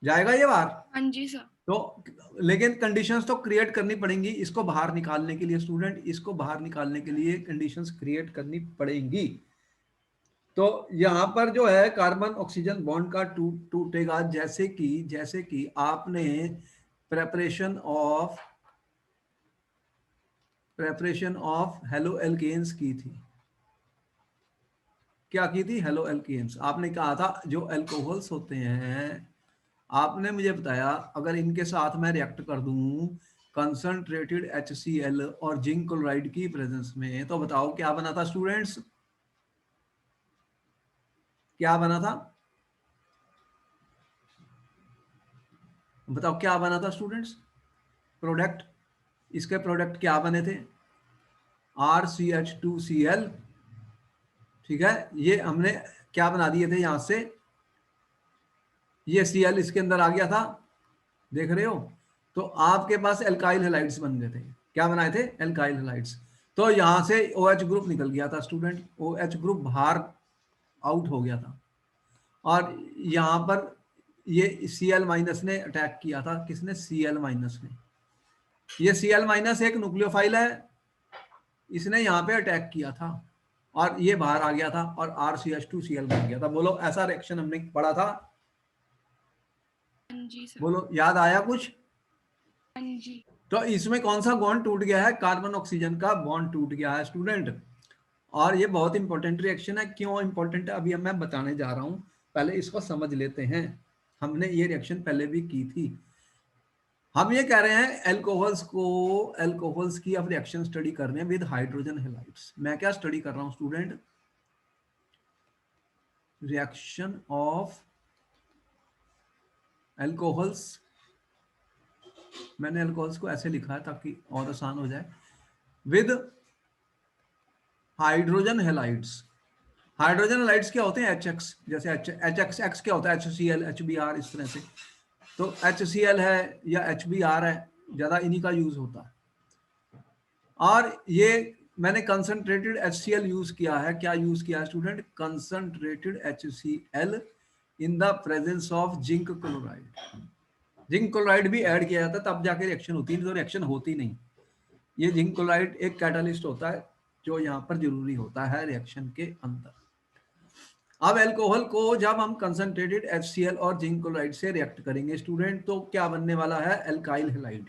जाएगा ये बाहर। हाँ जी सर। तो लेकिन कंडीशंस तो क्रिएट करनी पड़ेंगी इसको बाहर निकालने के लिए स्टूडेंट, इसको बाहर निकालने के लिए कंडीशंस क्रिएट करनी पड़ेंगी। तो यहां पर जो है कार्बन ऑक्सीजन बॉन्ड का टूटेगा, जैसे कि आपने प्रेपरेशन ऑफ हेलो एल्केन्स की थी। क्या की थी? Haloalkanes. आपने कहा था जो एल्कोहल्स होते हैं, आपने मुझे बताया अगर इनके साथ मैं रिएक्ट कर दूं कंसंट्रेटेड HCl और जिंक क्लोराइड की प्रेजेंस में, तो बताओ क्या बना था स्टूडेंट्स? क्या बना था? बताओ क्या बना था स्टूडेंट्स? प्रोडक्ट, इसके प्रोडक्ट क्या बने थे? RCH2Cl। ठीक है, ये हमने क्या बना दिए थे यहां से, ये Cl इसके अंदर आ गया था, देख रहे हो? तो आपके पास एल्काइल हैलाइड्स बन गए थे। क्या बनाए थे? Alkyl halides. तो यहां से OH ग्रुप निकल गया था स्टूडेंट, OH ग्रुप बाहर आउट हो गया था। और यहां पर ये Cl माइनस ने अटैक किया था। किसने? Cl माइनस ने। ये Cl माइनस एक न्यूक्लियोफाइल है, इसने यहाँ पे अटैक किया था और ये बाहर आ गया था और RCH2Cl बन गया था। बोलो ऐसा रिएक्शन हमने पढ़ा था? हाँ जी सर। बोलो याद आया कुछ? हाँ जी। तो इसमें कौन सा बॉन्ड टूट गया है? कार्बन ऑक्सीजन का बॉन्ड टूट गया है स्टूडेंट। और ये बहुत इंपॉर्टेंट रिएक्शन है। क्यों इंपॉर्टेंट है अभी मैं बताने जा रहा हूं, पहले इसको समझ लेते हैं। हमने ये रिएक्शन पहले भी की थी। हम ये कह रहे हैं एल्कोहल्स की अब रिएक्शन स्टडी कर रहे हैं विद हाइड्रोजन हैलाइड्स। मैं क्या स्टडी कर रहा हूं स्टूडेंट? Reaction of alcohols. मैंने एल्कोहल्स को ऐसे लिखा है ताकि और आसान हो जाए, with hydrogen halides. Hydrogen halides क्या होते हैं? HX। जैसे HX क्या होता है? HCl, HBr, इस तरह से। तो HCl है या HBr है, ज्यादा इन्हीं का यूज होता है। और ये मैंने कंसंट्रेटेड HCl यूज किया है। क्या यूज किया है student? Concentrated HCl in the presence of zinc chloride. Zinc chloride भी ऐड किया जाता है तब जाके रिएक्शन होती है, तो रिएक्शन होती नहीं। ये जिंक क्लोराइड एक कैटालिस्ट होता है जो यहाँ पर जरूरी होता है रिएक्शन के अंदर। अब एल्कोहल को जब हम कंसंट्रेटेड HCl और जिंक क्लोराइड से रिएक्ट करेंगे स्टूडेंट, तो क्या बनने वाला है? Alkyl halide.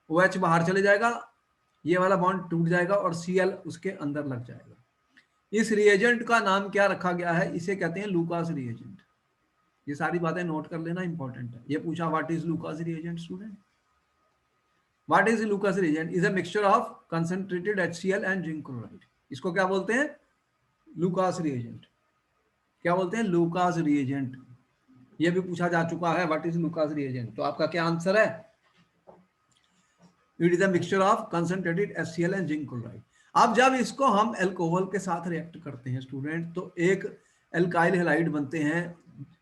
OH बाहर चले जाएगा, ये वाला बॉन्ड टूट जाएगा और Cl उसके अंदर लग जाएगा। इस रिएजेंट का नाम क्या रखा गया है? इसे कहते हैं लूकास रिएजेंट। ये सारी बातें नोट कर लेना, इंपॉर्टेंट है। ये पूछा what is Lucas reagent student? What is Lucas reagent? Is a mixture of concentrated HCl and zinc chloride. इसको क्या बोलते हैं? Lucas reagent. क्या बोलते हैं? Lucas reagent. ये भी पूछा जा चुका है व्हाट इज लूकास रिएजेंट। तो आपका क्या आंसर है? It is a mixture of concentrated HCl and zinc chloride. अब जब इसको हम अल्कोहल के साथ रिएक्ट करते हैं स्टूडेंट, तो एक एल्काइल हैलाइड बनते हैं।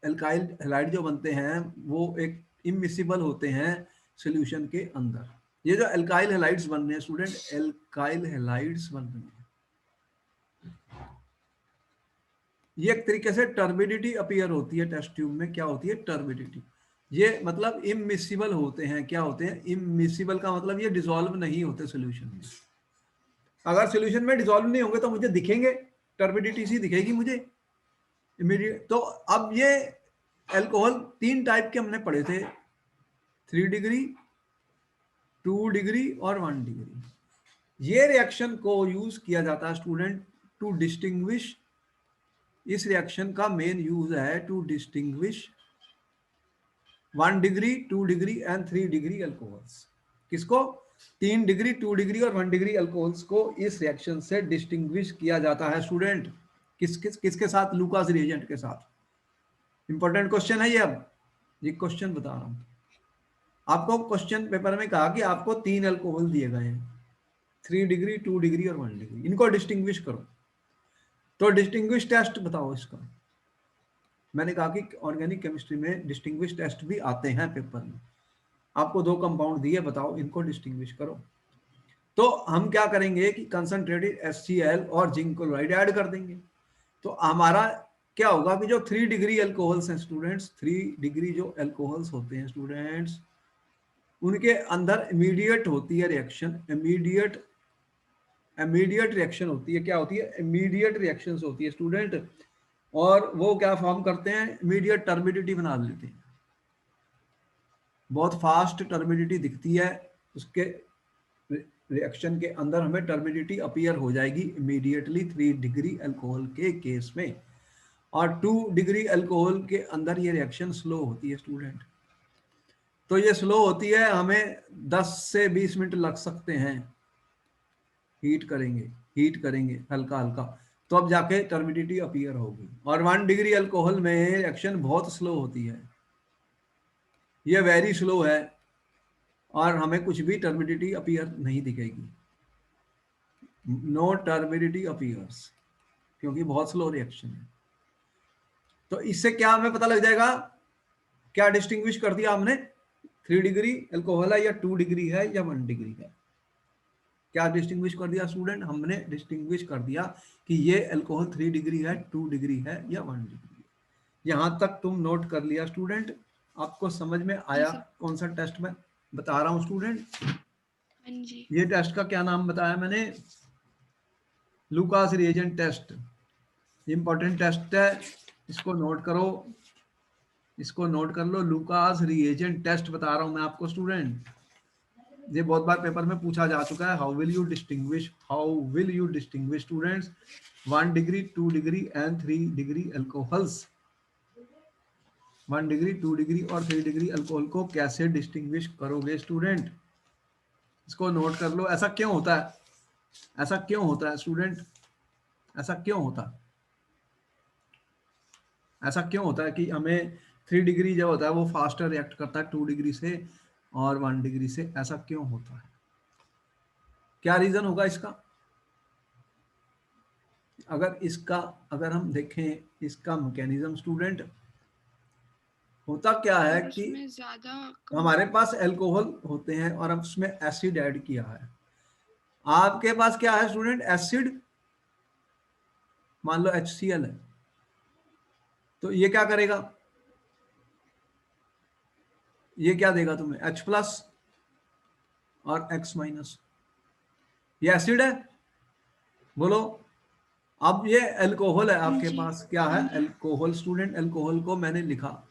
एल्काइल हैलाइड जो बनते हैं वो एक इमिसिबल होते हैं सॉल्यूशन के अंदर। ये जो एल्काइल हैलाइड्स बन रहे हैं स्टूडेंट, एल्काइल हैलाइड्स बन रहे हैं, ये एक तरीके से टर्बिडिटी अपीयर होती है टेस्ट ट्यूब में। क्या होती है? टर्बिडिटी। ये मतलब इमिसिबल होते हैं। क्या होते हैं? इमिसिबल का मतलब ये डिसॉल्व नहीं होते सोल्यूशन में। अगर सोल्यूशन में डिसॉल्व नहीं होंगे तो मुझे दिखेंगे, टर्बिडिटी सी दिखेगी मुझे इमीडिएट। तो अब ये अल्कोहल 3 टाइप के हमने पढ़े थे, 3 डिग्री, 2 डिग्री और 1 डिग्री। ये रिएक्शन को यूज किया जाता है स्टूडेंट टू डिस्टिंग्विश। इस रिएक्शन का मेन यूज है to distinguish 1 degree, 2 degree and 3 degree alcohols. किसको? 3 डिग्री, 2 डिग्री और 1 डिग्री अल्कोहल्स को इस रिएक्शन से डिस्टिंग्विश किया जाता है स्टूडेंट। किसके साथ? लूकास रिएजेंट के साथ। इंपॉर्टेंट क्वेश्चन है ये। अब ये क्वेश्चन बता रहा हूं आपको। क्वेश्चन पेपर में कहा कि आपको 3 अल्कोहल दिए गए हैं, 3 डिग्री, 2 डिग्री और 1 डिग्री। इनको डिस्टिंग्विश करो। तो डिस्टिंग्विश टेस्ट बताओ इसका। मैंने कहा कि ऑर्गेनिक केमिस्ट्री में डिस्टिंग्विश टेस्ट भी आते हैं पेपर में। आपको 2 कंपाउंड दिए, बताओ इनको डिस्टिंग्विश करो। तो हम क्या करेंगे कि कंसंट्रेटेड HCl और जिंक क्लोराइड ऐड कर देंगे। तो हमारा क्या होगा कि जो 3 डिग्री अल्कोहल्स हैं स्टूडेंट्स, 3 डिग्री जो अल्कोहल्स होते हैं स्टूडेंट्स, उनके अंदर इमीडिएट होती है रिएक्शन। इमीडिएट रिएक्शन होती है। क्या होती है? इमीडिएट रिएक्शंस होती है स्टूडेंट। और वो क्या फॉर्म करते हैं? इमीडिएट टर्बिडिटी बना लेते हैं। बहुत फास्ट टर्बिडिटी दिखती है, उसके रिएक्शन के अंदर हमें टर्बिडिटी अपीयर हो जाएगी इमीडिएटली 3 डिग्री अल्कोहल के केस में, और 2 डिग्री अल्कोहल के अंदर ये रिएक्शन स्लो होती है स्टूडेंट। तो ये स्लो होती है, हमें 10 से 20 मिनट लग सकते हैं, हीट करेंगे हल्का हल्का, तो अब जाके टर्बिडिटी अपीयर होगी। और 1 डिग्री अल्कोहल में रिएक्शन बहुत स्लो होती है, ये वेरी स्लो है, और हमें कुछ भी टर्बिडिटी अपीयर नहीं दिखेगी, नो टर्बिडिटी अपीयर्स, क्योंकि बहुत स्लो रिएक्शन है। तो इससे क्या हमें पता लग जाएगा, क्या डिस्टिंग्विश कर दिया हमने, 3 डिग्री अल्कोहल है या 2 डिग्री है या 1 डिग्री है। क्या डिस्टिंग्विश कर दिया स्टूडेंट, हमने डिस्टिंग्विश कर दिया कि ये अल्कोहल 3 डिग्री है, 2 डिग्री है या 1 डिग्री है। यहां तक तुम नोट कर लिया स्टूडेंट, आपको समझ में आया कौन सा टेस्ट मैं बता रहा हूं स्टूडेंट। ये टेस्ट का क्या नाम बताया मैंने, Lucas reagent test, important test है, इसको नोट करो, इसको नोट कर लो, लुकास रिएजेंट टेस्ट बता रहा हूं मैं आपको स्टूडेंट। ये बहुत बार पेपर में पूछा जा चुका है, how will you distinguish students 1 degree 2 degree and 3 degree alcohols, 1 degree 2 degree और 3 डिग्री अल्कोहल को कैसे डिस्टिंग्विश करोगे स्टूडेंट, इसको नोट कर लो। ऐसा क्यों होता है, ऐसा क्यों होता है स्टूडेंट, ऐसा क्यों होता है, ऐसा क्यों होता है कि हमें 3 डिग्री जो होता है वो फास्टर रिएक्ट करता है 2 डिग्री से और 1 डिग्री से, ऐसा क्यों होता है, क्या रीजन होगा इसका। अगर हम देखें इसका मैकेनिज्म स्टूडेंट, होता क्या है कि हमारे पास अल्कोहल होते हैं और हम उसमें एसिड ऐड किया है। आपके पास क्या है स्टूडेंट, एसिड, मान लो HCl है, तो ये क्या करेगा, ये क्या देगा तुम्हें, H+ और X-, ये एसिड है, बोलो। अब ये अल्कोहल है आपके पास, क्या है, अल्कोहल स्टूडेंट, अल्कोहल को मैंने लिखा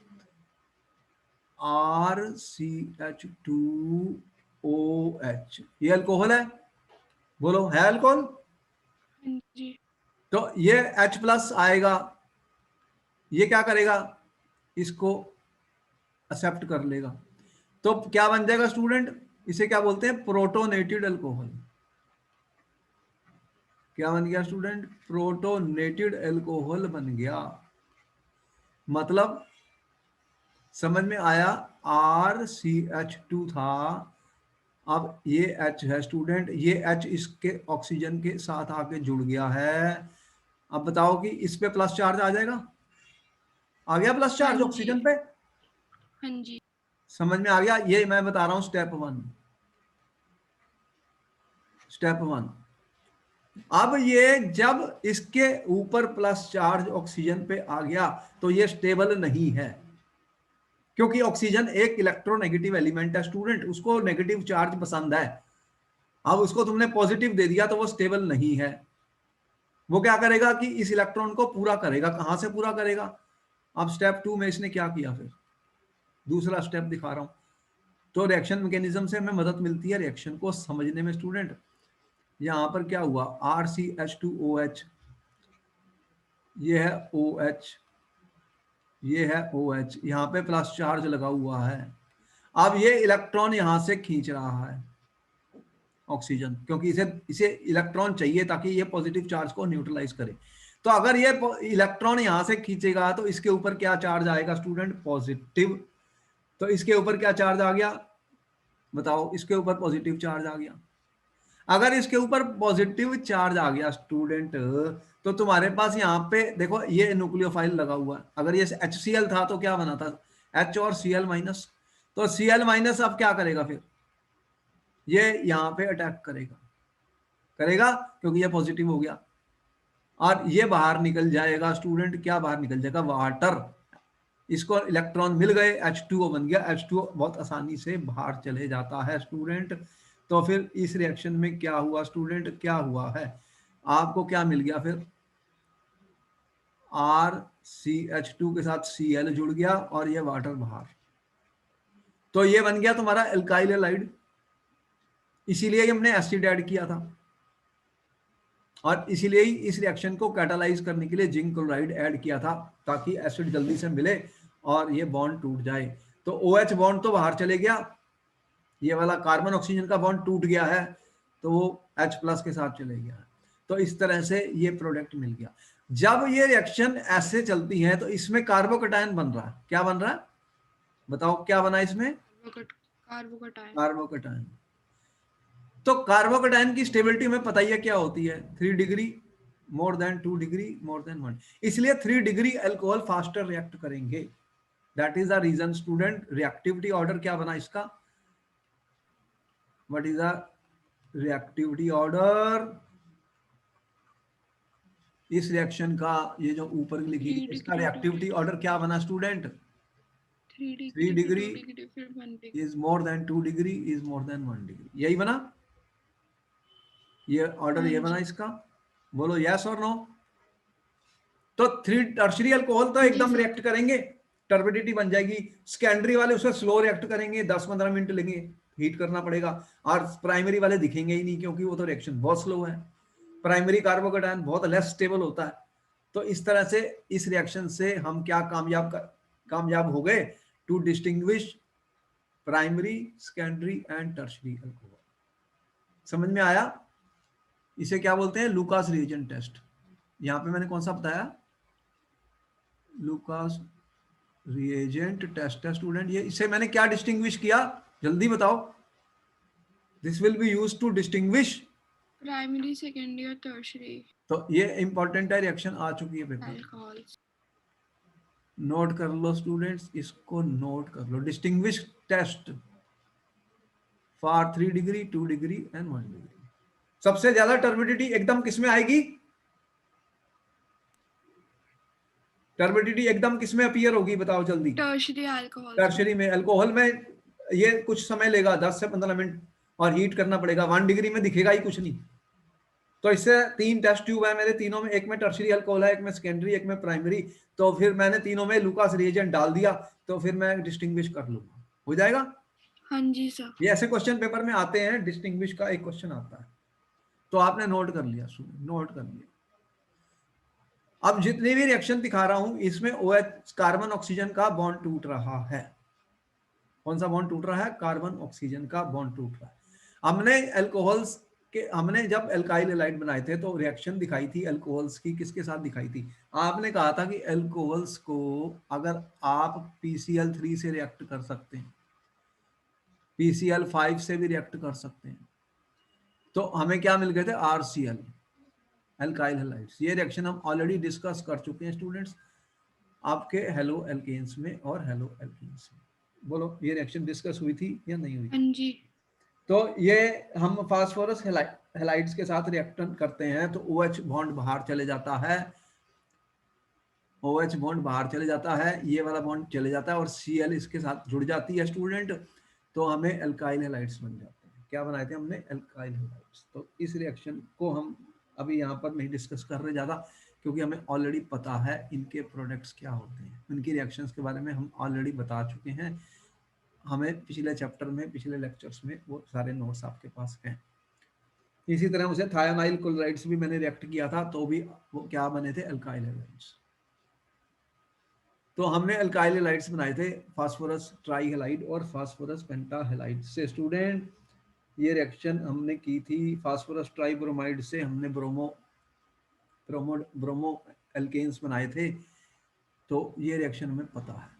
RCH2OH, ये अल्कोहल है, बोलो है अल्कोहल। तो ये H+ आएगा, ये क्या करेगा, इसको एक्सेप्ट कर लेगा, तो क्या बन जाएगा स्टूडेंट, इसे क्या बोलते हैं, प्रोटोनेटेड अल्कोहल। क्या बन गया स्टूडेंट, प्रोटोनेटेड अल्कोहल बन गया। मतलब समझ में आया, RCH2 था, अब ये H है स्टूडेंट, ये H इसके ऑक्सीजन के साथ आके जुड़ गया है। अब बताओ कि इस पे प्लस चार्ज आ जाएगा, आ गया प्लस चार्ज ऑक्सीजन पे, समझ में आ गया। ये मैं बता रहा हूं स्टेप 1, स्टेप 1। अब ये जब इसके ऊपर प्लस चार्ज ऑक्सीजन पे आ गया तो ये स्टेबल नहीं है, क्योंकि ऑक्सीजन एक इलेक्ट्रोनेगेटिव एलिमेंट है स्टूडेंट, उसको नेगेटिव चार्ज पसंद है। अब उसको तुमने पॉजिटिव दे दिया तो वो स्टेबल नहीं है, वो क्या करेगा कि इस इलेक्ट्रॉन को पूरा करेगा, कहां से पूरा करेगा। अब स्टेप 2 में इसने क्या किया, फिर दूसरा स्टेप दिखा रहा हूं। तो रिएक्शन मैकेनिज्म से हमें मदद मिलती है रिएक्शन को समझने में स्टूडेंट। यहां पर क्या हुआ, RCH2OH, ये है OH, ये है OH, यहाँ पे प्लस चार्ज लगा हुआ है। अब ये इलेक्ट्रॉन यहां से खींच रहा है ऑक्सीजन, क्योंकि इसे इसे इलेक्ट्रॉन चाहिए ताकि ये पॉजिटिव चार्ज को न्यूट्रलाइज करे। तो अगर ये इलेक्ट्रॉन यहां से खींचेगा तो इसके ऊपर क्या चार्ज आएगा स्टूडेंट, पॉजिटिव। तो इसके ऊपर क्या चार्ज आ गया, बताओ, इसके ऊपर पॉजिटिव चार्ज आ गया। अगर इसके ऊपर पॉजिटिव चार्ज आ गया स्टूडेंट, तो तुम्हारे पास यहाँ पे देखो ये न्यूक्लियोफाइल लगा हुआ है। अगर ये HCl था तो क्या बना था, H और Cl-, तो Cl- अब क्या करेगा, फिर ये यहाँ पे अटैक करेगा, करेगा क्योंकि ये पॉजिटिव हो गया, और ये बाहर निकल जाएगा स्टूडेंट। क्या बाहर निकल जाएगा, वाटर। इसको इलेक्ट्रॉन मिल गए, H2O बन गया, H2O बहुत आसानी से बाहर चले जाता है स्टूडेंट। तो फिर इस रिएक्शन में क्या हुआ स्टूडेंट, क्या हुआ है, आपको क्या मिल गया, फिर RCH2 के साथ Cl जुड़ गया और ये वाटर बाहर। तो ये बन गया तुम्हारा एल्काइल हैलाइड, इसीलिए हमने एसिड ऐड किया था, और इसीलिए ही इस रिएक्शन को कैटालाइज करने के लिए जिंक क्लोराइड ऐड किया था, ताकि एसिड जल्दी से मिले और ये बॉन्ड टूट जाए। तो OH बॉन्ड तो बाहर चले गया, ये वाला कार्बन ऑक्सीजन का बॉन्ड टूट गया है, तो वो H+ के साथ चले गया। तो इस तरह से ये प्रोडक्ट मिल गया। जब ये रिएक्शन ऐसे चलती है तो इसमें कार्बोकैटायन बन रहा है। क्या बन रहा है बताओ, क्या बना इसमें? कार्बोकैटायन। कार्बोकैटायन। तो कार्बोकैटायन की स्टेबिलिटी में पता ही है क्या होती है, 3 degree, more than 2 degree, more than 1, इसलिए 3 डिग्री अल्कोहल फास्टर रिएक्ट करेंगे। That is the reason student. Reactivity order क्या बना इसका? What is the reactivity order इस रिएक्शन का? ये जो ऊपर लिखी गई इसका रिएक्टिविटी ऑर्डर क्या बना स्टूडेंट? 3 3 डिग्री, डिग्री 2 डिग्री, फिर 1 degree. Is more than 2 degree is more than 1 degree, यही बना? ये ऑर्डर ये बना इसका? बोलो यस और नो। तो 3 टर्शरी अल्कोहल तो एकदम रिएक्ट करेंगे, टर्बिडिटी बन जाएगी। सेकेंडरी वाले उससे स्लो रिएक्ट करेंगे, 10-15 मिनट लेंगे, हीट करना पड़ेगा। और प्राइमरी वाले दिखेंगे ही नहीं, क्योंकि वो तो रिएक्शन बहुत स्लो है। प्राइमरी कार्बोकैटायन बहुत लेस स्टेबल होता है। तो इस तरह से इस रिएक्शन से हम क्या कामयाब हो गए? To distinguish primary, secondary and tertiary alcohol. समझ में आया? इसे क्या बोलते हैं? Lucas reagent test. यहां पे मैंने कौन सा बताया? लूकास रिएजेंट टेस्ट है स्टूडेंट। ये इसे मैंने क्या डिस्टिंग्विश किया, जल्दी बताओ? This will be used to distinguish primary, secondary और टर्शरी तो ये इंपॉर्टेंट है, रिएक्शन आ चुकी है पेपर। अल्कोहल्स। नोट कर लो स्टूडेंट्स, इसको नोट कर लो। Distinguish test for 3 degree, 2 degree and 1 degree. सबसे ज्यादा टर्बिडिटी एकदम किसमें आएगी? टर्बिडिटी एकदम किसमें अपीयर होगी बताओ जल्दी? Tertiary alcohols. टर्शरी में, अल्कोहल में। ये कुछ समय लेगा, 10 से 15 मिनट, और हीट करना पड़ेगा। 1 डिग्री में दिखेगा ही कुछ नहीं। तो इससे 3 टेस्ट ट्यूब है मेरे, तीनों में, एक में टर्शरी अल्कोहल है, एक में सेकेंडरी, एक में प्राइमरी। तो फिर मैंने तीनों में लूकास रिएजेंट डाल दिया, तो फिर मैं डिस्टिंग्विश कर लूंगा, हो जाएगा। हाँ जी सर। ये ऐसे क्वेश्चन पेपर में आते हैं, डिस्टिंग्विश का एक क्वेश्चन आता है। तो आपने नोट कर लिया, नोट कर लिया। अब जितनी भी रिएक्शन दिखा रहा हूं इसमें OH कार्बन ऑक्सीजन का बॉन्ड टूट रहा है। कौन सा बॉन्ड टूट रहा है? कार्बन ऑक्सीजन का बॉन्ड टूट रहा है। हमने अल्कोहल्स के, हमने जब एल्काइल हैलाइड बनाए थे तो रिएक्शन दिखाई थी अल्कोहल्स की, किसके साथ दिखाई थी? आपने कहा था कि अल्कोहल्स को अगर आप PCl3 से रिएक्ट कर सकते हैं, PCl5 से भी रिएक्ट कर सकते हैं, तो हमें क्या मिल गए थे? RCl, alkyl halides. ये रिएक्शन हम ऑलरेडी डिस्कस कर चुके हैं स्टूडेंट्स, आपके हेलो एल्केन्स में और हेलो एल्केन्स में। बोलो ये रिएक्शन डिस्कस हुई थी या नहीं हुई? हाँ जी। तो ये हम फास्फोरस हैलाइड्स के साथ रिएक्शन करते हैं तो OH बॉन्ड बाहर चले जाता है, OH बॉन्ड बाहर चले जाता है, ये वाला बॉन्ड चले जाता है, और Cl इसके साथ जुड़ जाती है स्टूडेंट, तो हमें एल्काइल हैलाइड्स बन जाते हैं। क्या बनाए थे हमने? Alkyl halides. तो इस रिएक्शन को हम अभी यहाँ पर नहीं डिस्कस कर रहे ज़्यादा, क्योंकि हमें ऑलरेडी पता है इनके प्रोडक्ट्स क्या होते हैं, इनकी रिएक्शंस के बारे में हम ऑलरेडी बता चुके हैं। हमें पिछले चैप्टर में, पिछले लेक्चर्स में वो सारे नोट्स आपके पास हैं। इसी तरह उसे थायोनाइल क्लोराइड्स भी मैंने रिएक्ट किया था, तो भी वो क्या बने थे? Alkyl halides. तो हमने अल्काइल हैलाइड्स बनाए थे फास्फोरस ट्राईहैलाइड और फास्फोरस पेंटाहैलाइड से स्टूडेंट। ये रिएक्शन हमने की थी फास्फोरस ट्राईब्रोमाइड से, हमने ब्रोमो एल्केन्स बनाए थे। तो ये रिएक्शन हमें पता है।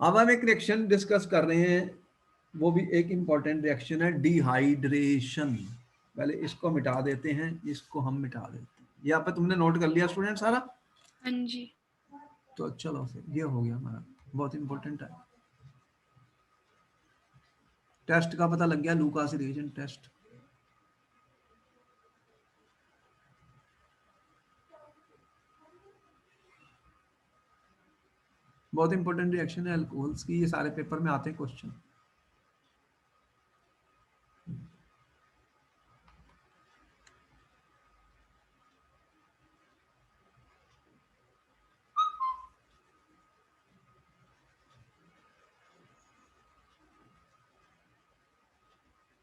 अब हम एक रिएक्शन डिस्कस कर रहे हैं, वो भी एक इंपॉर्टेंट रिएक्शन है, डिहाइड्रेशन। पहले इसको मिटा देते हैं, इसको हम मिटा देते हैं। यहाँ पे तुमने नोट कर लिया स्टूडेंट सारा? हाँ जी। तो चलो फिर ये हो गया हमारा, बहुत इंपॉर्टेंट है। टेस्ट का पता लग गया, लूकास रिएजेंट टेस्ट। बहुत इंपॉर्टेंट रिएक्शन है अल्कोहल्स की, ये सारे पेपर में आते हैं क्वेश्चन।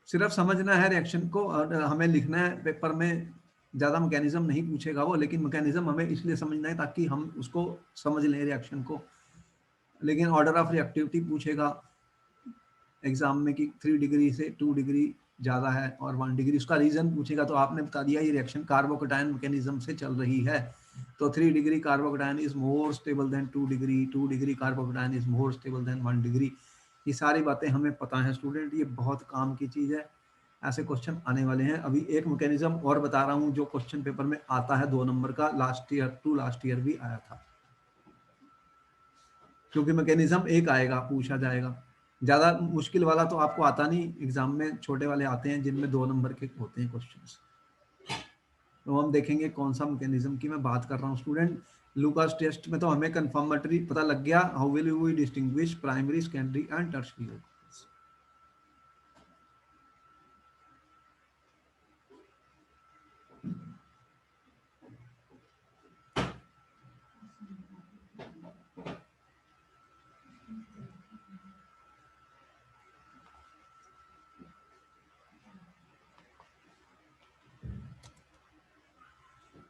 सिर्फ समझना है रिएक्शन को और हमें लिखना है पेपर में। ज़्यादा मैकेनिज्म नहीं पूछेगा वो, लेकिन मैकेनिज्म हमें इसलिए समझना है ताकि हम उसको समझ लें रिएक्शन को। लेकिन ऑर्डर ऑफ रिएक्टिविटी पूछेगा एग्जाम में कि 3 डिग्री से 2 डिग्री ज़्यादा है और 1 डिग्री, उसका रीज़न पूछेगा तो आपने बता दिया ये रिएक्शन कार्बोकैटायन मैकेनिज्म से चल रही है। तो 3 degree carbocation is more stable then 2 degree, 2 degree carbocation is more stable then 1 degree. ये सारी बातें हमें पता है स्टूडेंट, ये बहुत काम की चीज़ है। ऐसे क्वेश्चन आने वाले हैं। अभी एक मैकेनिज्म और बता रहा हूँ जो क्वेश्चन पेपर में आता है 2 नंबर का, लास्ट ईयर भी आया था, क्योंकि मैकेनिज्म एक आएगा पूछा जाएगा। ज़्यादा मुश्किल वाला तो आपको आता नहीं एग्जाम में, छोटे वाले आते हैं जिनमें 2 नंबर के होते हैं क्वेश्चंस। तो हम देखेंगे कौन सा मैकेनिज्म की मैं बात कर रहा हूँ स्टूडेंट। लुकास टेस्ट में तो हमें कंफर्मेटरी पता लग गया, how will we distinguish primary, secondary and tertiary.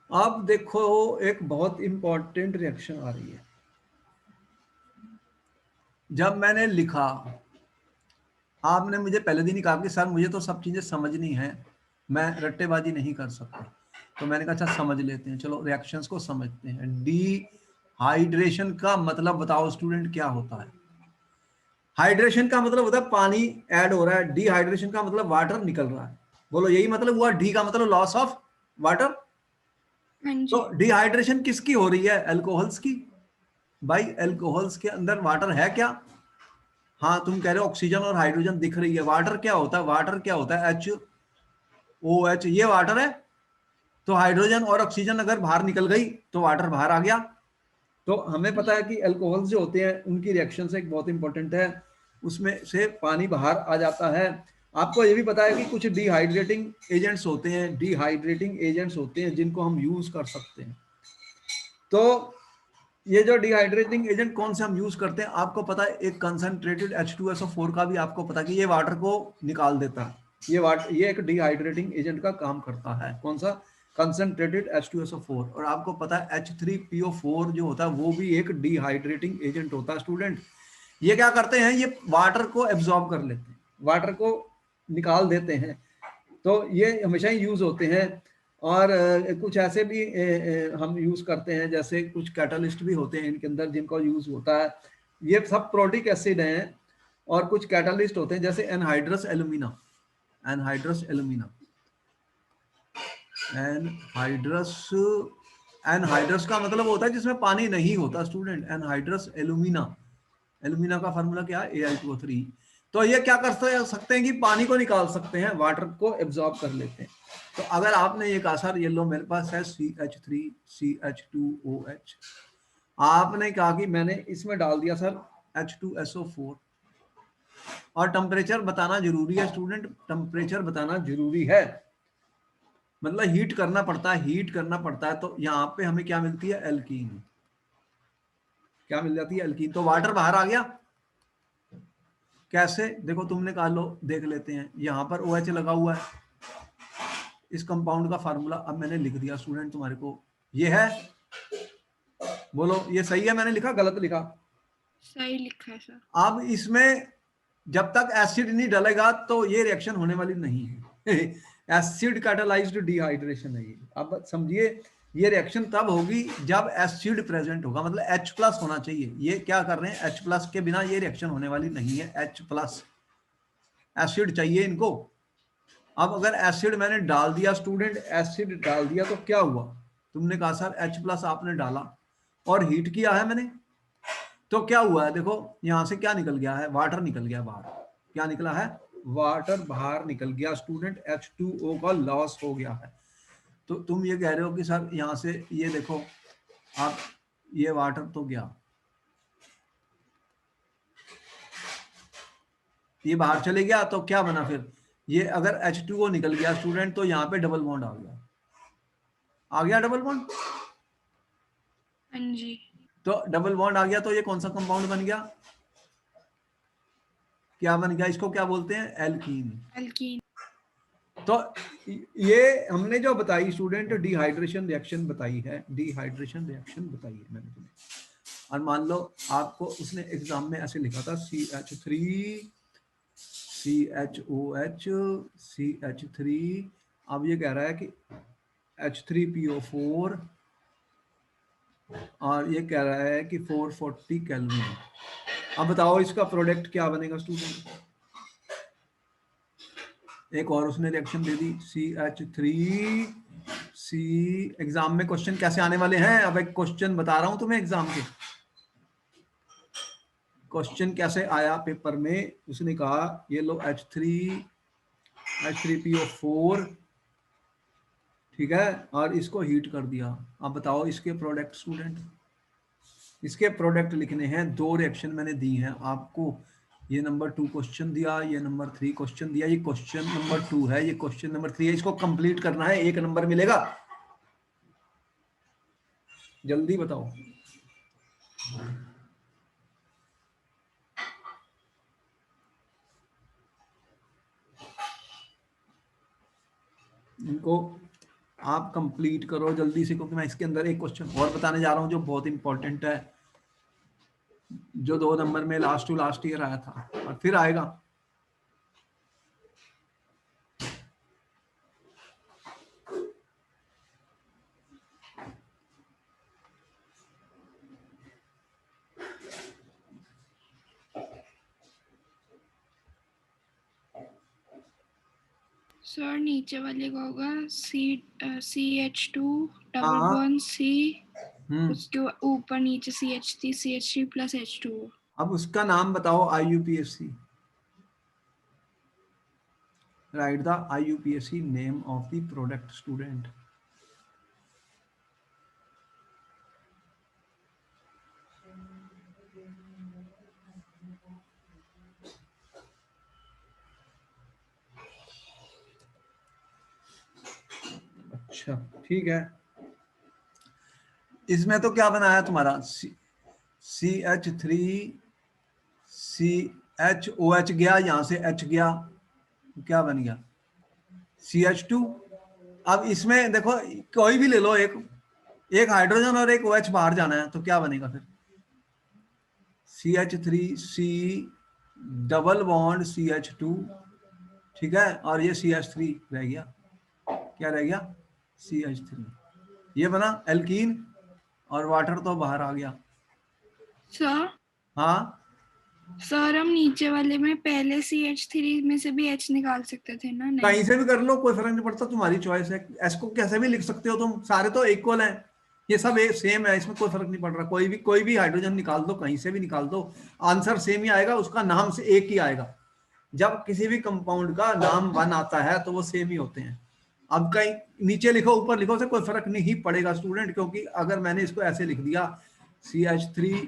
अब देखो एक बहुत इंपॉर्टेंट रिएक्शन आ रही है। जब मैंने लिखा, आपने मुझे पहले दिन ही कहा कि सर मुझे तो सब चीजें समझनी है, मैं रट्टेबाजी नहीं कर सकता। तो मैंने कहा अच्छा समझ लेते हैं, चलो रिएक्शंस को समझते हैं। डिहाइड्रेशन का मतलब बताओ स्टूडेंट क्या होता है? हाइड्रेशन का मतलब होता है पानी ऐड हो रहा है, डिहाइड्रेशन का मतलब वाटर निकल रहा है। बोलो यही मतलब हुआ। डी का मतलब लॉस ऑफ वाटर। हाँ तो जी। डिहाइड्रेशन किसकी हो रही है? अल्कोहल्स की। भाई अल्कोहल्स के अंदर वाटर है क्या? हाँ, तुम कह रहे हो ऑक्सीजन और हाइड्रोजन दिख रही है। वाटर क्या होता है? वाटर क्या होता है? HOH, ये वाटर है। तो हाइड्रोजन और ऑक्सीजन अगर बाहर निकल गई तो वाटर बाहर आ गया। तो हमें पता है कि अल्कोहल्स जो होते हैं उनकी रिएक्शन से एक बहुत इंपॉर्टेंट है, उसमें से पानी बाहर आ जाता है। आपको ये भी पता है कि कुछ डिहाइड्रेटिंग एजेंट्स होते हैं, डिहाइड्रेटिंग एजेंट्स होते हैं जिनको हम यूज कर सकते हैं। तो ये जो डिहाइड्रेटिंग एजेंट कौन से हम यूज करते हैं, आपको पता है एक कंसंट्रेटेड H2SO4 का भी आपको पता है कि ये वाटर को निकाल देता है। ये एक डिहाइड्रेटिंग एजेंट का काम करता है। कौन सा? Concentrated H2SO4। और आपको पता है H3PO4 जो होता है वो भी एक डिहाइड्रेटिंग एजेंट होता है स्टूडेंट। ये क्या करते हैं? ये वाटर को एब्जॉर्ब कर लेते हैं, वाटर को निकाल देते हैं। तो ये हमेशा ही यूज होते हैं। और कुछ ऐसे भी हम यूज करते हैं, जैसे कुछ कैटलिस्ट भी होते हैं इनके अंदर जिनका यूज होता है। ये सब प्रोटिक एसिड हैं। और कुछ कैटलिस्ट होते हैं जैसे anhydrous alumina. Anhydrous alumina anhydrous anhydrous का मतलब होता है जिसमें पानी नहीं होता स्टूडेंट। एनहाइड्रस एल्यूमिना, एल्यूमिना का फार्मूला क्या है? Al2O3। तो ये क्या कर सकते हैं कि पानी को निकाल सकते हैं, वाटर को एब्जॉर्ब कर लेते हैं। तो अगर आपने ये कहा सर ये लो मेरे पास है CH3CH2OH, आपने कहा कि मैंने इसमें डाल दिया सर H2SO4, और टेम्परेचर बताना जरूरी है स्टूडेंट, टेम्परेचर बताना जरूरी है। मतलब हीट करना पड़ता है, हीट करना पड़ता है। तो यहाँ पे हमें क्या मिलती है? एल्कीन। क्या मिल जाती है? एल्कीन। तो वाटर बाहर आ गया। कैसे? देखो तुमने कहा लो देख लेते हैं। यहाँ पर OH लगा हुआ है, इस कंपाउंड का फार्मूला अब मैंने लिख दिया स्टूडेंट तुम्हारे को। ये है, बोलो ये सही है मैंने लिखा गलत लिखा? सही लिखा है सर। अब इसमें जब तक एसिड नहीं डलेगा तो ये रिएक्शन होने वाली नहीं है। एसिड कैटालाइज्ड डिहाइड्रेशन है ये। अब समझिए ये रिएक्शन तब होगी जब एसिड प्रेजेंट होगा, मतलब H+ होना चाहिए। ये क्या कर रहे हैं? H+ के बिना ये रिएक्शन होने वाली नहीं है। H+ एसिड चाहिए इनको। अब अगर एसिड मैंने डाल दिया स्टूडेंट, एसिड डाल दिया तो क्या हुआ? तुमने कहा सर H+ आपने डाला और हीट किया है मैंने, तो क्या हुआ है? देखो यहां से क्या निकल गया है? वाटर निकल गया बाहर। क्या निकला है? वाटर बाहर निकल गया स्टूडेंट। H2O का लॉस हो गया है। तो तुम ये कह रहे हो कि सर यहां से ये देखो आप, ये वाटर तो गया, ये बाहर चले गया, तो क्या बना फिर? ये अगर H2O निकल गया स्टूडेंट तो यहाँ पे डबल बॉन्ड आ गया। आ गया डबल बॉन्ड? हाँ जी। तो डबल बॉन्ड आ गया तो ये कौन सा कंपाउंड बन गया? क्या बन गया? इसको क्या बोलते हैं? एल्कीन। एल्कीन। तो ये हमने जो बताई स्टूडेंट, डिहाइड्रेशन रिएक्शन बताई है, डिहाइड्रेशन रिएक्शन बताई है मैंने तुम्हें। और मान लो आपको उसने एग्जाम में ऐसे लिखा था CH3 CHOH CH3, अब ये कह रहा है कि H3PO4 और ये कह रहा है कि 440 केल्विन। अब बताओ इसका प्रोडक्ट क्या बनेगा स्टूडेंट। एक और उसने रिएक्शन दे दी CH3 C। एग्जाम में क्वेश्चन कैसे आने वाले हैं, अब एक क्वेश्चन बता रहा हूं तुम्हें एग्जाम के क्वेश्चन कैसे आया पेपर में। उसने कहा ये लो H3PO4, ठीक है, और इसको हीट कर दिया। अब बताओ इसके प्रोडक्ट स्टूडेंट, इसके प्रोडक्ट लिखने हैं। दो रिएक्शन मैंने दी हैं आपको, ये नंबर 2 क्वेश्चन दिया, ये नंबर 3 क्वेश्चन दिया, ये क्वेश्चन नंबर 2 है, ये क्वेश्चन नंबर 3 है। इसको कंप्लीट करना है, 1 नंबर मिलेगा। जल्दी बताओ। इनको आप कंप्लीट करो जल्दी से, क्योंकि मैं इसके अंदर एक क्वेश्चन और बताने जा रहा हूं जो बहुत इंपॉर्टेंट है, जो 2 नंबर में लास्ट टू लास्ट ईयर आया था और फिर आएगा। सर नीचे वाले का होगा CH2 डबल हाँ बॉन्ड C, हम्म, उसके ऊपर नीचे CH3 प्लस H2O। अब उसका नाम बताओ IUPAC। Right the IUPAC name of the product student. अच्छा ठीक है, इसमें तो क्या बनाया तुम्हारा CH3 CHOH गया, यहां से H गया, क्या बन गया CH2। अब इसमें देखो कोई भी ले लो, एक हाइड्रोजन और एक OH बाहर जाना है, तो क्या बनेगा फिर CH3C डबल बॉन्ड CH2, ठीक है, और ये CH3 रह गया, क्या रह गया CH3, ये बना एल्कीन, और वाटर तो बाहर आ गया। सर हाँ सर हम नीचे वाले में पहले CH3 में से भी H निकाल सकते थे ना? नहीं। कहीं से भी कर लो, कोई फर्क नहीं पड़ता, तुम्हारी चॉइस है। एस को कैसे भी लिख सकते हो तुम, सारे तो इक्वल हैं, ये सब सेम है, इसमें कोई फर्क नहीं पड़ रहा। कोई भी हाइड्रोजन निकाल दो, कहीं से भी निकाल दो, आंसर सेम ही आएगा, उसका नाम से एक ही आएगा। जब किसी भी कंपाउंड का नाम वन आता है तो वो सेम ही होते हैं। अब कहीं नीचे लिखो ऊपर लिखो से कोई फर्क नहीं पड़ेगा स्टूडेंट, क्योंकि अगर मैंने इसको ऐसे लिख दिया CH3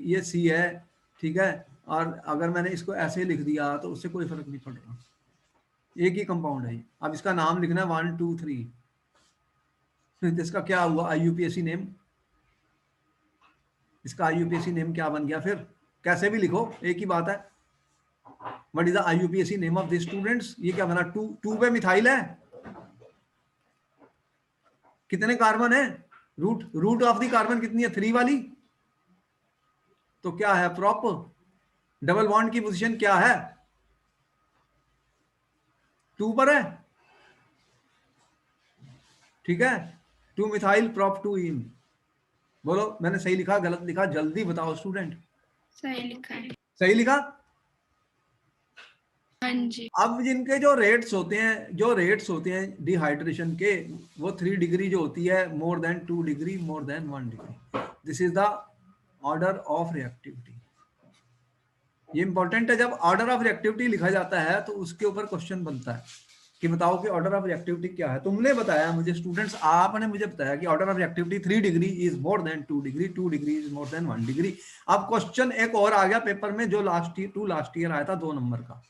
ये C है, ठीक है, और अगर मैंने इसको ऐसे लिख दिया तो उससे कोई फर्क नहीं पड़ेगा, एक ही कंपाउंड है। अब इसका नाम लिखना है 1 2 3, फिर इसका क्या हुआ IUPAC नेम, इसका IUPAC नेम क्या बन गया फिर, कैसे भी लिखो एक ही बात है। What is the IUPAC name of the students, ये क्या बना, 2 पे मिथाइल है, कितने कार्बन है, रूट ऑफ द कार्बन कितनी है, 3 वाली, तो क्या है प्रॉप, डबल बॉन्ड की पोजीशन क्या है, 2 पर है, ठीक है, 2 मिथाइल प्रॉप 2 इन। बोलो मैंने सही लिखा गलत लिखा, जल्दी बताओ स्टूडेंट। सही लिखा है। सही लिखा। हाँ जी। अब जिनके जो रेट्स होते हैं डिहाइड्रेशन के, वो 3 डिग्री जो होती है, मोर than 2 degree, more than 1 degree, this is the order of reactivity. ये इंपॉर्टेंट है, जब ऑर्डर ऑफ रिएक्टिविटी लिखा जाता है तो उसके ऊपर क्वेश्चन बनता है कि बताओ कि ऑर्डर ऑफ रिएक्टिविटी क्या है। तुमने बताया मुझे स्टूडेंट्स, आपने मुझे बताया कि order of reactivity 3 degree is more than 2 degree, 2 degree is more than 1 degree. अब क्वेश्चन एक और आ गया पेपर में, जो लास्ट ईयर आया था 2 नंबर का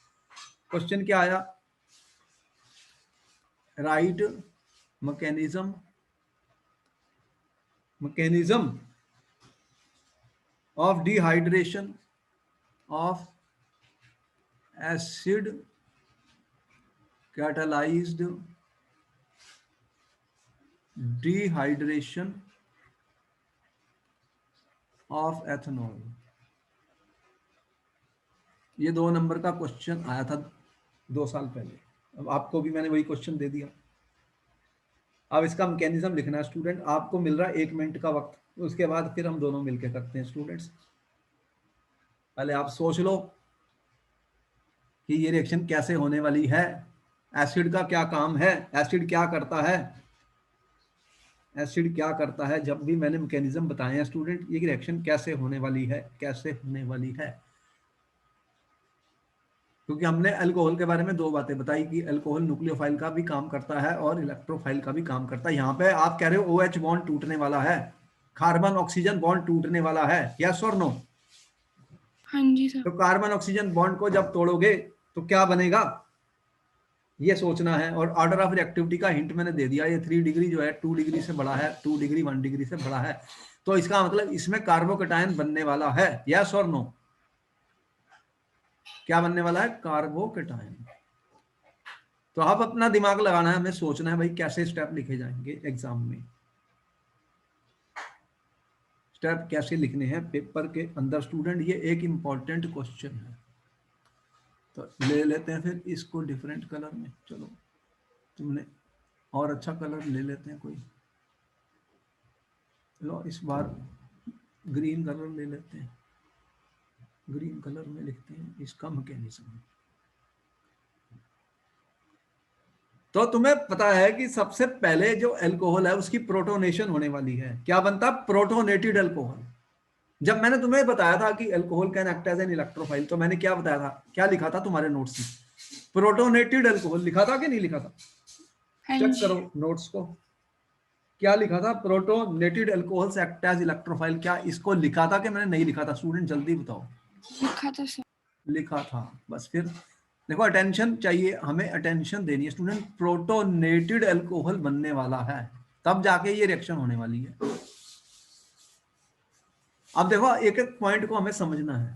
क्वेश्चन, क्या आया, right mechanism of dehydration of acid catalysed dehydration of ethanol. ये 2 नंबर का क्वेश्चन आया था 2 साल पहले। अब आपको भी मैंने वही क्वेश्चन दे दिया। अब इसका मैकेनिज्म लिखना है स्टूडेंट। आपको मिल रहा है 1 मिनट का वक्त, उसके बाद फिर हम दोनों मिलकर करते हैं स्टूडेंट्स। पहले आप सोच लो कि ये रिएक्शन कैसे होने वाली है, एसिड का क्या काम है, एसिड क्या करता है, एसिड क्या करता है। जब भी मैंने मैकेनिज्म बताए हैं स्टूडेंट, ये रिएक्शन कैसे होने वाली है, कैसे होने वाली है। क्योंकि हमने अल्कोहल के बारे में 2 बातें बताई कि अल्कोहल न्यूक्लियोफाइल का भी काम करता है और इलेक्ट्रोफाइल का भी काम करता है। यहाँ पे आप कह रहे हो OH बॉन्ड टूटने वाला है, कार्बन ऑक्सीजन बॉन्ड टूटने वाला है, यस और नो? हाँ जी सर। तो कार्बन ऑक्सीजन बॉन्ड को जब तोड़ोगे तो क्या बनेगा, ये सोचना है। और ऑर्डर ऑफ रिएक्टिविटी का हिंट मैंने दे दिया। ये 3 डिग्री जो है 2 डिग्री से बड़ा है, 2 डिग्री 1 डिग्री से बड़ा है। तो इसका मतलब इसमें कार्बोकेटायन बनने वाला है, यस और नो? क्या बनने वाला है? कार्बोकेटायन। तो आप अपना दिमाग लगाना है, हमें सोचना है भाई कैसे स्टेप लिखे जाएंगे एग्जाम में, स्टेप कैसे लिखने हैं पेपर के अंदर स्टूडेंट। ये एक इंपॉर्टेंट क्वेश्चन है। तो ले लेते हैं फिर इसको डिफरेंट कलर में। चलो तुमने और अच्छा कलर ले लेते हैं कोई। चलो इस बार ग्रीन कलर ले लेते हैं। ग्रीन कलर में लिखते हैं इसका मैकेनिज्म। तो तुम्हें पता है कि सबसे पहले जो अल्कोहल है उसकी प्रोटोनेशन होने वाली है। क्या बनता? Protonated alcohol. जब मैंने तुम्हें बताया था कि alcohol can act as an electrophile, तो मैंने क्या बताया था, क्या लिखा था तुम्हारे नोट्स में? प्रोटोनेटेड अल्कोहल लिखा था कि नहीं लिखा था? हाँ चेक जी। करो नोट्स को, क्या लिखा था? Protonated alcohols act as electrophile. क्या इसको लिखा था कि मैंने नहीं लिखा था? स्टूडेंट जल्दी बताओ। लिखा था सर। लिखा था। बस फिर देखो, अटेंशन चाहिए हमें, अटेंशन देनी है स्टूडेंट। प्रोटोनेटेड अल्कोहल बनने वाला है, तब जाके ये रिएक्शन होने वाली है। अब देखो एक एक पॉइंट को हमें समझना है।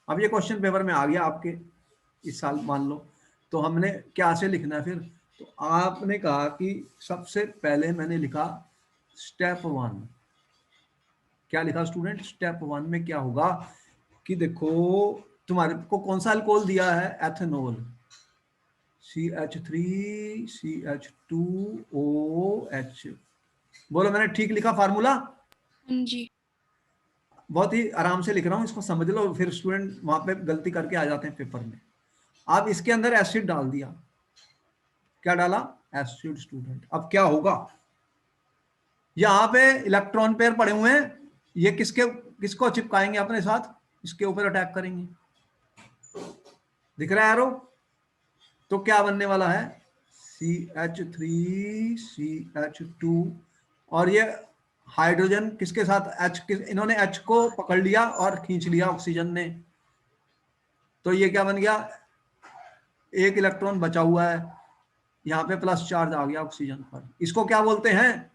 अब ये क्वेश्चन पेपर में आ गया आपके इस साल मान लो, तो हमने क्या से लिखना है फिर? तो आपने कहा कि सबसे पहले मैंने लिखा स्टेप 1। क्या लिखा स्टूडेंट? स्टेप 1 में क्या होगा कि देखो तुम्हारे को कौन सा अल्कोहल दिया है? Ethanol, CH3CH2OH। बोलो मैंने ठीक लिखा फार्मूला? हाँ जी। बहुत ही आराम से लिख रहा हूं, इसको समझ लो। फिर स्टूडेंट वहां पे गलती करके आ जाते हैं पेपर में। आप इसके अंदर एसिड डाल दिया। क्या डाला? Acid student. अब क्या होगा, यहां पे इलेक्ट्रॉन पेयर पड़े हुए हैं, ये किसको चिपकाएंगे अपने साथ? इसके ऊपर अटैक करेंगे। दिख रहा है एरो? तो क्या बनने वाला है? CH3CH2। और ये हाइड्रोजन किसके साथ? इन्होंने H को पकड़ लिया और खींच लिया ऑक्सीजन ने। तो ये क्या बन गया? एक इलेक्ट्रॉन बचा हुआ है, यहाँ पे प्लस चार्ज आ गया ऑक्सीजन पर। इसको क्या बोलते हैं?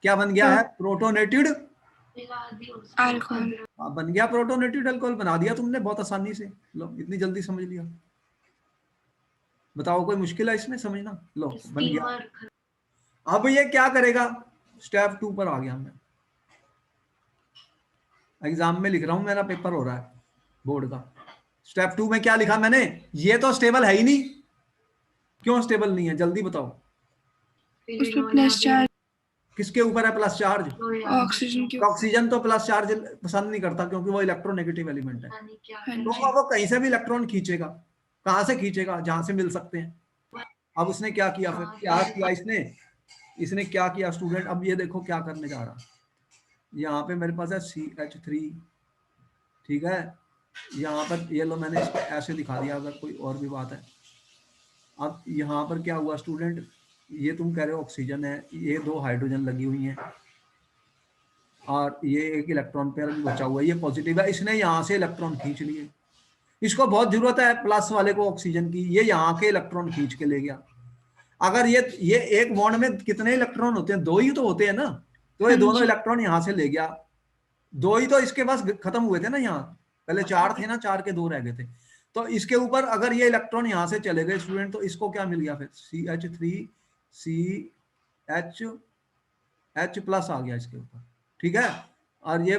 क्या बन गया है? Protonated alcohol. बन गया प्रोटोनेटेड अल्कोहल। बना दिया तुमने बहुत आसानी से। लो इतनी जल्दी समझ लिया। बताओ कोई मुश्किल है इसमें समझना? लो बन गया। अब ये क्या करेगा? स्टेप 2 पर आ गया मैं। एग्जाम में लिख रहा हूं, मेरा पेपर हो रहा है बोर्ड का। स्टेप 2 में क्या लिखा मैंने? ये तो स्टेबल है ही नहीं। क्यों स्टेबल नहीं है? जल्दी बताओ। उसमें प्लस चार्ज। किसके ऊपर है प्लस चार्ज? ऑक्सीजन के। ऑक्सीजन तो प्लस चार्ज पसंद नहीं करता क्योंकि वो इलेक्ट्रोनेगेटिव एलिमेंट है। हाँ तो जी। वो कहीं से भी इलेक्ट्रॉन खींचेगा। कहां से खींचेगा? जहां से मिल सकते हैं। अब उसने क्या किया? फिर क्या किया इसने क्या किया स्टूडेंट? अब ये देखो क्या करने जा रहा। यहाँ पे मेरे पास है CH3, ठीक है। यहाँ पर ये लो मैंने इसको ऐसे दिखा दिया, अगर कोई और भी बात है। अब यहाँ पर क्या हुआ स्टूडेंट? ये तुम कह रहे हो ऑक्सीजन है, ये 2 हाइड्रोजन लगी हुई हैं और ये एक इलेक्ट्रॉन पेयर भी बचा हुआ है, ये पॉजिटिव है। इसने यहाँ से इलेक्ट्रॉन खींच लिए। इसको बहुत जरूरत है प्लस वाले को ऑक्सीजन की, ये यहाँ के इलेक्ट्रॉन खींच के ले गया। अगर ये एक बॉन्ड में कितने इलेक्ट्रॉन होते हैं? 2 ही तो होते हैं ना। तो ये दोनों इलेक्ट्रॉन यहाँ से ले गया। 2 ही तो इसके पास खत्म हुए थे ना। यहाँ पहले 4 थे ना, 4 के 2 रह गए थे। तो इसके ऊपर अगर ये इलेक्ट्रॉन यहां से चले गए स्टूडेंट, तो इसको क्या मिल गया फिर, CH3CH प्लस आ गया इसके ऊपर, ठीक है। और ये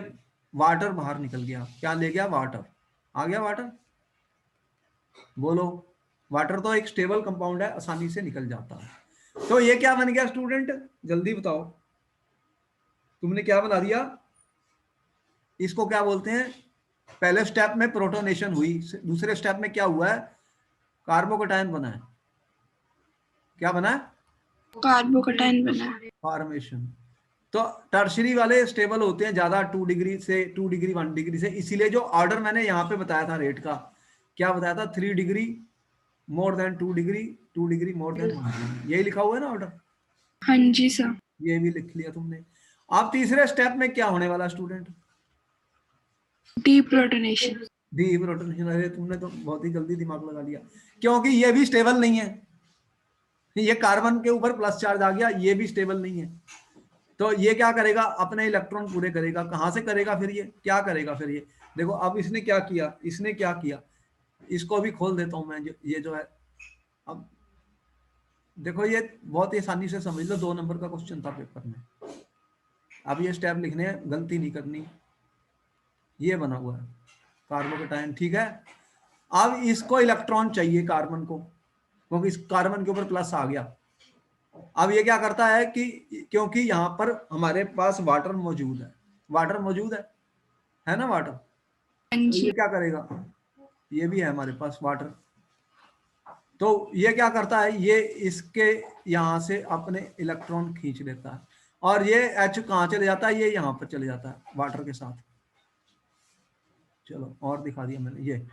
वाटर बाहर निकल गया, क्या ले गया, वाटर आ गया, वाटर बोलो। वाटर तो एक स्टेबल कंपाउंड है, आसानी से निकल जाता है। तो ये क्या बन गया स्टूडेंट, जल्दी बताओ, तुमने क्या बना दिया, इसको क्या बोलते हैं, पहले स्टेप में प्रोटोनेशन हुई, दूसरे स्टेप में क्या हुआ है, कार्बोकैटायन बना है, क्या बना है, कार्बोकैटायन बना। फॉर्मेशन। तो टर्शरी वाले स्टेबल होते हैं ज्यादा 2 डिग्री से, 2 डिग्री 1 डिग्री से, इसीलिए जो ऑर्डर मैंने यहाँ पे बताया था रेट का, क्या बताया था, 3 degree more than 2 degree, 2 degree more than 1 degree, यही लिखा हुआ है ना ऑर्डर। हाँ जी सर। ये भी लिख लिया तुमने। अब तीसरे स्टेप में क्या होने वाला स्टूडेंट, डीप्रोटोनेशन। डीप्रोटोनेशन। अरे तुमने तो बहुत ही जल्दी दिमाग लगा लिया, क्योंकि ये भी स्टेबल नहीं है, ये कार्बन के ऊपर प्लस चार्ज आ गया, ये भी स्टेबल नहीं है। तो ये क्या करेगा, अपने इलेक्ट्रॉन पूरे करेगा, कहां से करेगा फिर, ये क्या करेगा फिर, ये देखो अब इसने क्या किया, इसने क्या किया, इसको भी खोल देता हूं मैं, ये जो है, अब देखो ये बहुत ही आसानी से समझ लो, 2 नंबर का क्वेश्चन था पेपर में। अब ये स्टेप लिखने हैं, गलती नहीं करनी। ये बना हुआ है कार्बोकैटायन, ठीक है। अब इसको इलेक्ट्रॉन चाहिए कार्बन को, क्योंकि इस कार्बन के ऊपर प्लस आ गया। अब ये क्या करता है कि क्योंकि यहाँ पर हमारे पास वाटर मौजूद है, वाटर मौजूद है ना वाटर, तो ये क्या करेगा, ये भी है हमारे पास वाटर, तो ये क्या करता है, ये इसके यहां से अपने इलेक्ट्रॉन खींच लेता है, और ये H कहाँ चले जाता है, ये यहाँ पर चले जाता है वाटर के साथ। चलो और दिखा दिया मैंने, ये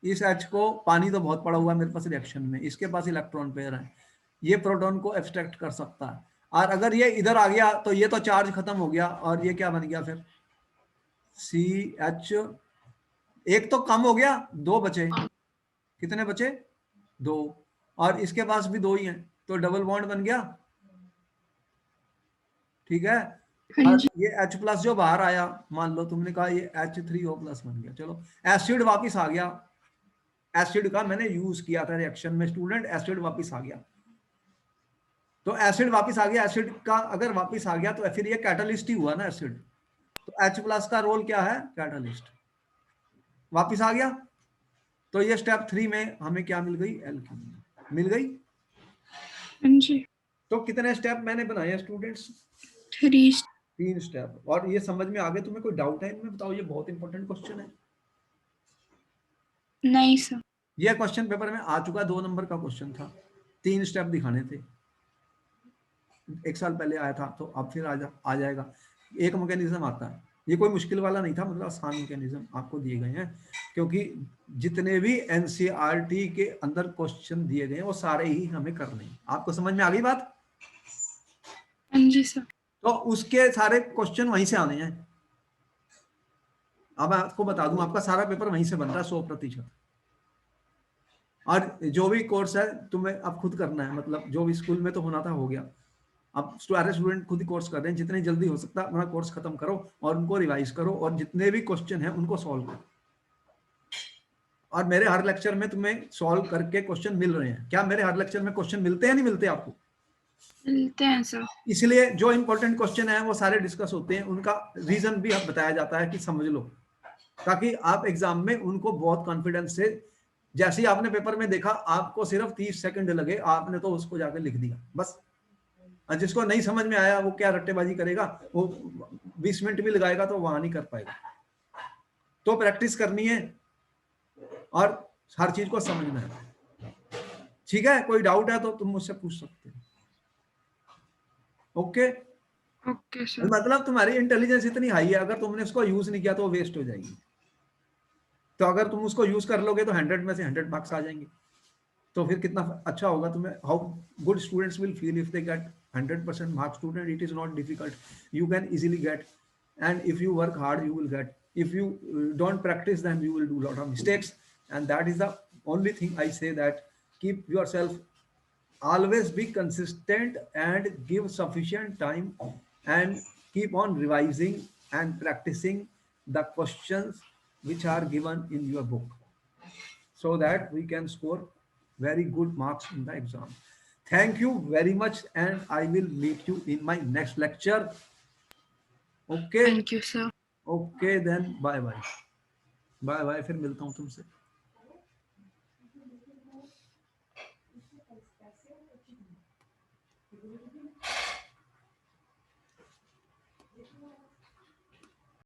इस H को, पानी तो बहुत पड़ा हुआ है मेरे पास रिएक्शन में, इसके पास इलेक्ट्रॉन पेयर है, ये प्रोटॉन को एब्स्ट्रैक्ट कर सकता है, और अगर ये इधर आ गया तो ये तो चार्ज खत्म हो गया, और ये क्या बन गया फिर, CH, एक तो कम हो गया, 2 बचे, कितने बचे, 2, और इसके पास भी 2 ही हैं, तो डबल बॉन्ड बन गया, ठीक है। और ये H प्लस जो बाहर आया, मान लो तुमने कहा ये H3O प्लस बन गया, चलो एसिड वापिस आ गया, एसिड का मैंने यूज किया था रिएक्शन में स्टूडेंट, एसिड वापिस आ गया, तो एसिड वापिस आ गया, एसिड का अगर वापिस आ गया तो फिर ये कैटलिस्ट ही हुआ ना एसिड, तो H प्लस का रोल क्या है, कैटलिस्ट, वापिस आ गया। तो ये स्टेप 3 में हमें क्या मिल गई, एल्कीन मिल गई। तो कितने स्टेप मैंने बनाए स्टूडेंट्स, 3 स्टेप, और ये समझ में आ गए, तुम्हें कोई डाउट है इनमें, बताओ, ये बहुत इंपॉर्टेंट क्वेश्चन है। नहीं सर। ये क्वेश्चन पेपर में आ चुका, 2 नंबर का क्वेश्चन था, 3 स्टेप दिखाने थे, 1 साल पहले आया था, तो अब फिर आ जाएगा। एक मैकेनिज्म आता है, ये कोई मुश्किल वाला नहीं था, मतलब आसान मैकेनिज्म आपको दिए गए हैं, क्योंकि जितने भी एनसीईआरटी के अंदर क्वेश्चन दिए गए हैं वो सारे ही हमें करने हैं। आपको समझ में आ गई बात? जी सर। तो उसके सारे क्वेश्चन वहीं से आने हैं। अब आपको बता दूं, आपका सारा पेपर वहीं से बन रहा है 100%, और जो भी कोर्स है तुम्हें अब खुद करना है, मतलब जो भी स्कूल में तो होना था हो गया, अब सारे स्टूडेंट खुद ही कोर्स कर रहे हैं, जितनी जल्दी हो सकता है अपना कोर्स खत्म करो और उनको रिवाइज करो, और जितने भी क्वेश्चन हैं उनको सॉल्व करो। और मेरे हर लेक्चर में तुम्हें सॉल्व करके क्वेश्चन मिल रहे हैं। क्या मेरे हर लेक्चर में क्वेश्चन मिलते हैं, नहीं मिलते आपको? मिलते हैं सर। इसलिए जो इंपॉर्टेंट क्वेश्चन है वो सारे डिस्कस होते हैं, उनका रीजन भी बताया जाता है कि समझ लो, ताकि आप एग्जाम में उनको बहुत कॉन्फिडेंस से, जैसे ही आपने पेपर में देखा, आपको सिर्फ 30 सेकंड लगे, आपने तो उसको जाकर लिख दिया बस। जिसको नहीं समझ में आया वो क्या रट्टेबाजी करेगा, वो 20 मिनट भी लगाएगा तो वहां नहीं कर पाएगा। तो प्रैक्टिस करनी है और हर चीज को समझना है, ठीक है। कोई डाउट है तो तुम मुझसे पूछ सकते हो। Okay okay sir. मतलब तुम्हारी इंटेलिजेंस इतनी हाई है, अगर तुमने उसको यूज नहीं किया तो वेस्ट हो जाएगी, तो अगर तुम उसको यूज कर लोगे तो 100 में से 100 मार्क्स आ जाएंगे, तो फिर कितना अच्छा होगा तुम्हें। How good students will feel if they get 100% marks student, it is not difficult, you can easily get, and if you work hard you will get. If you don't practice, then you will do a lot of mistakes, and that is the only thing I say, that keep yourself, always be consistent and give sufficient time, and keep on revising and practicing the questions which are given in your book. so that we can score very good marks in the exam. Thank you very much, and I will meet you in my next lecture. Okay. Thank you sir. Okay, then bye bye. Bye bye, फिर मिलता हूँ तुमसे.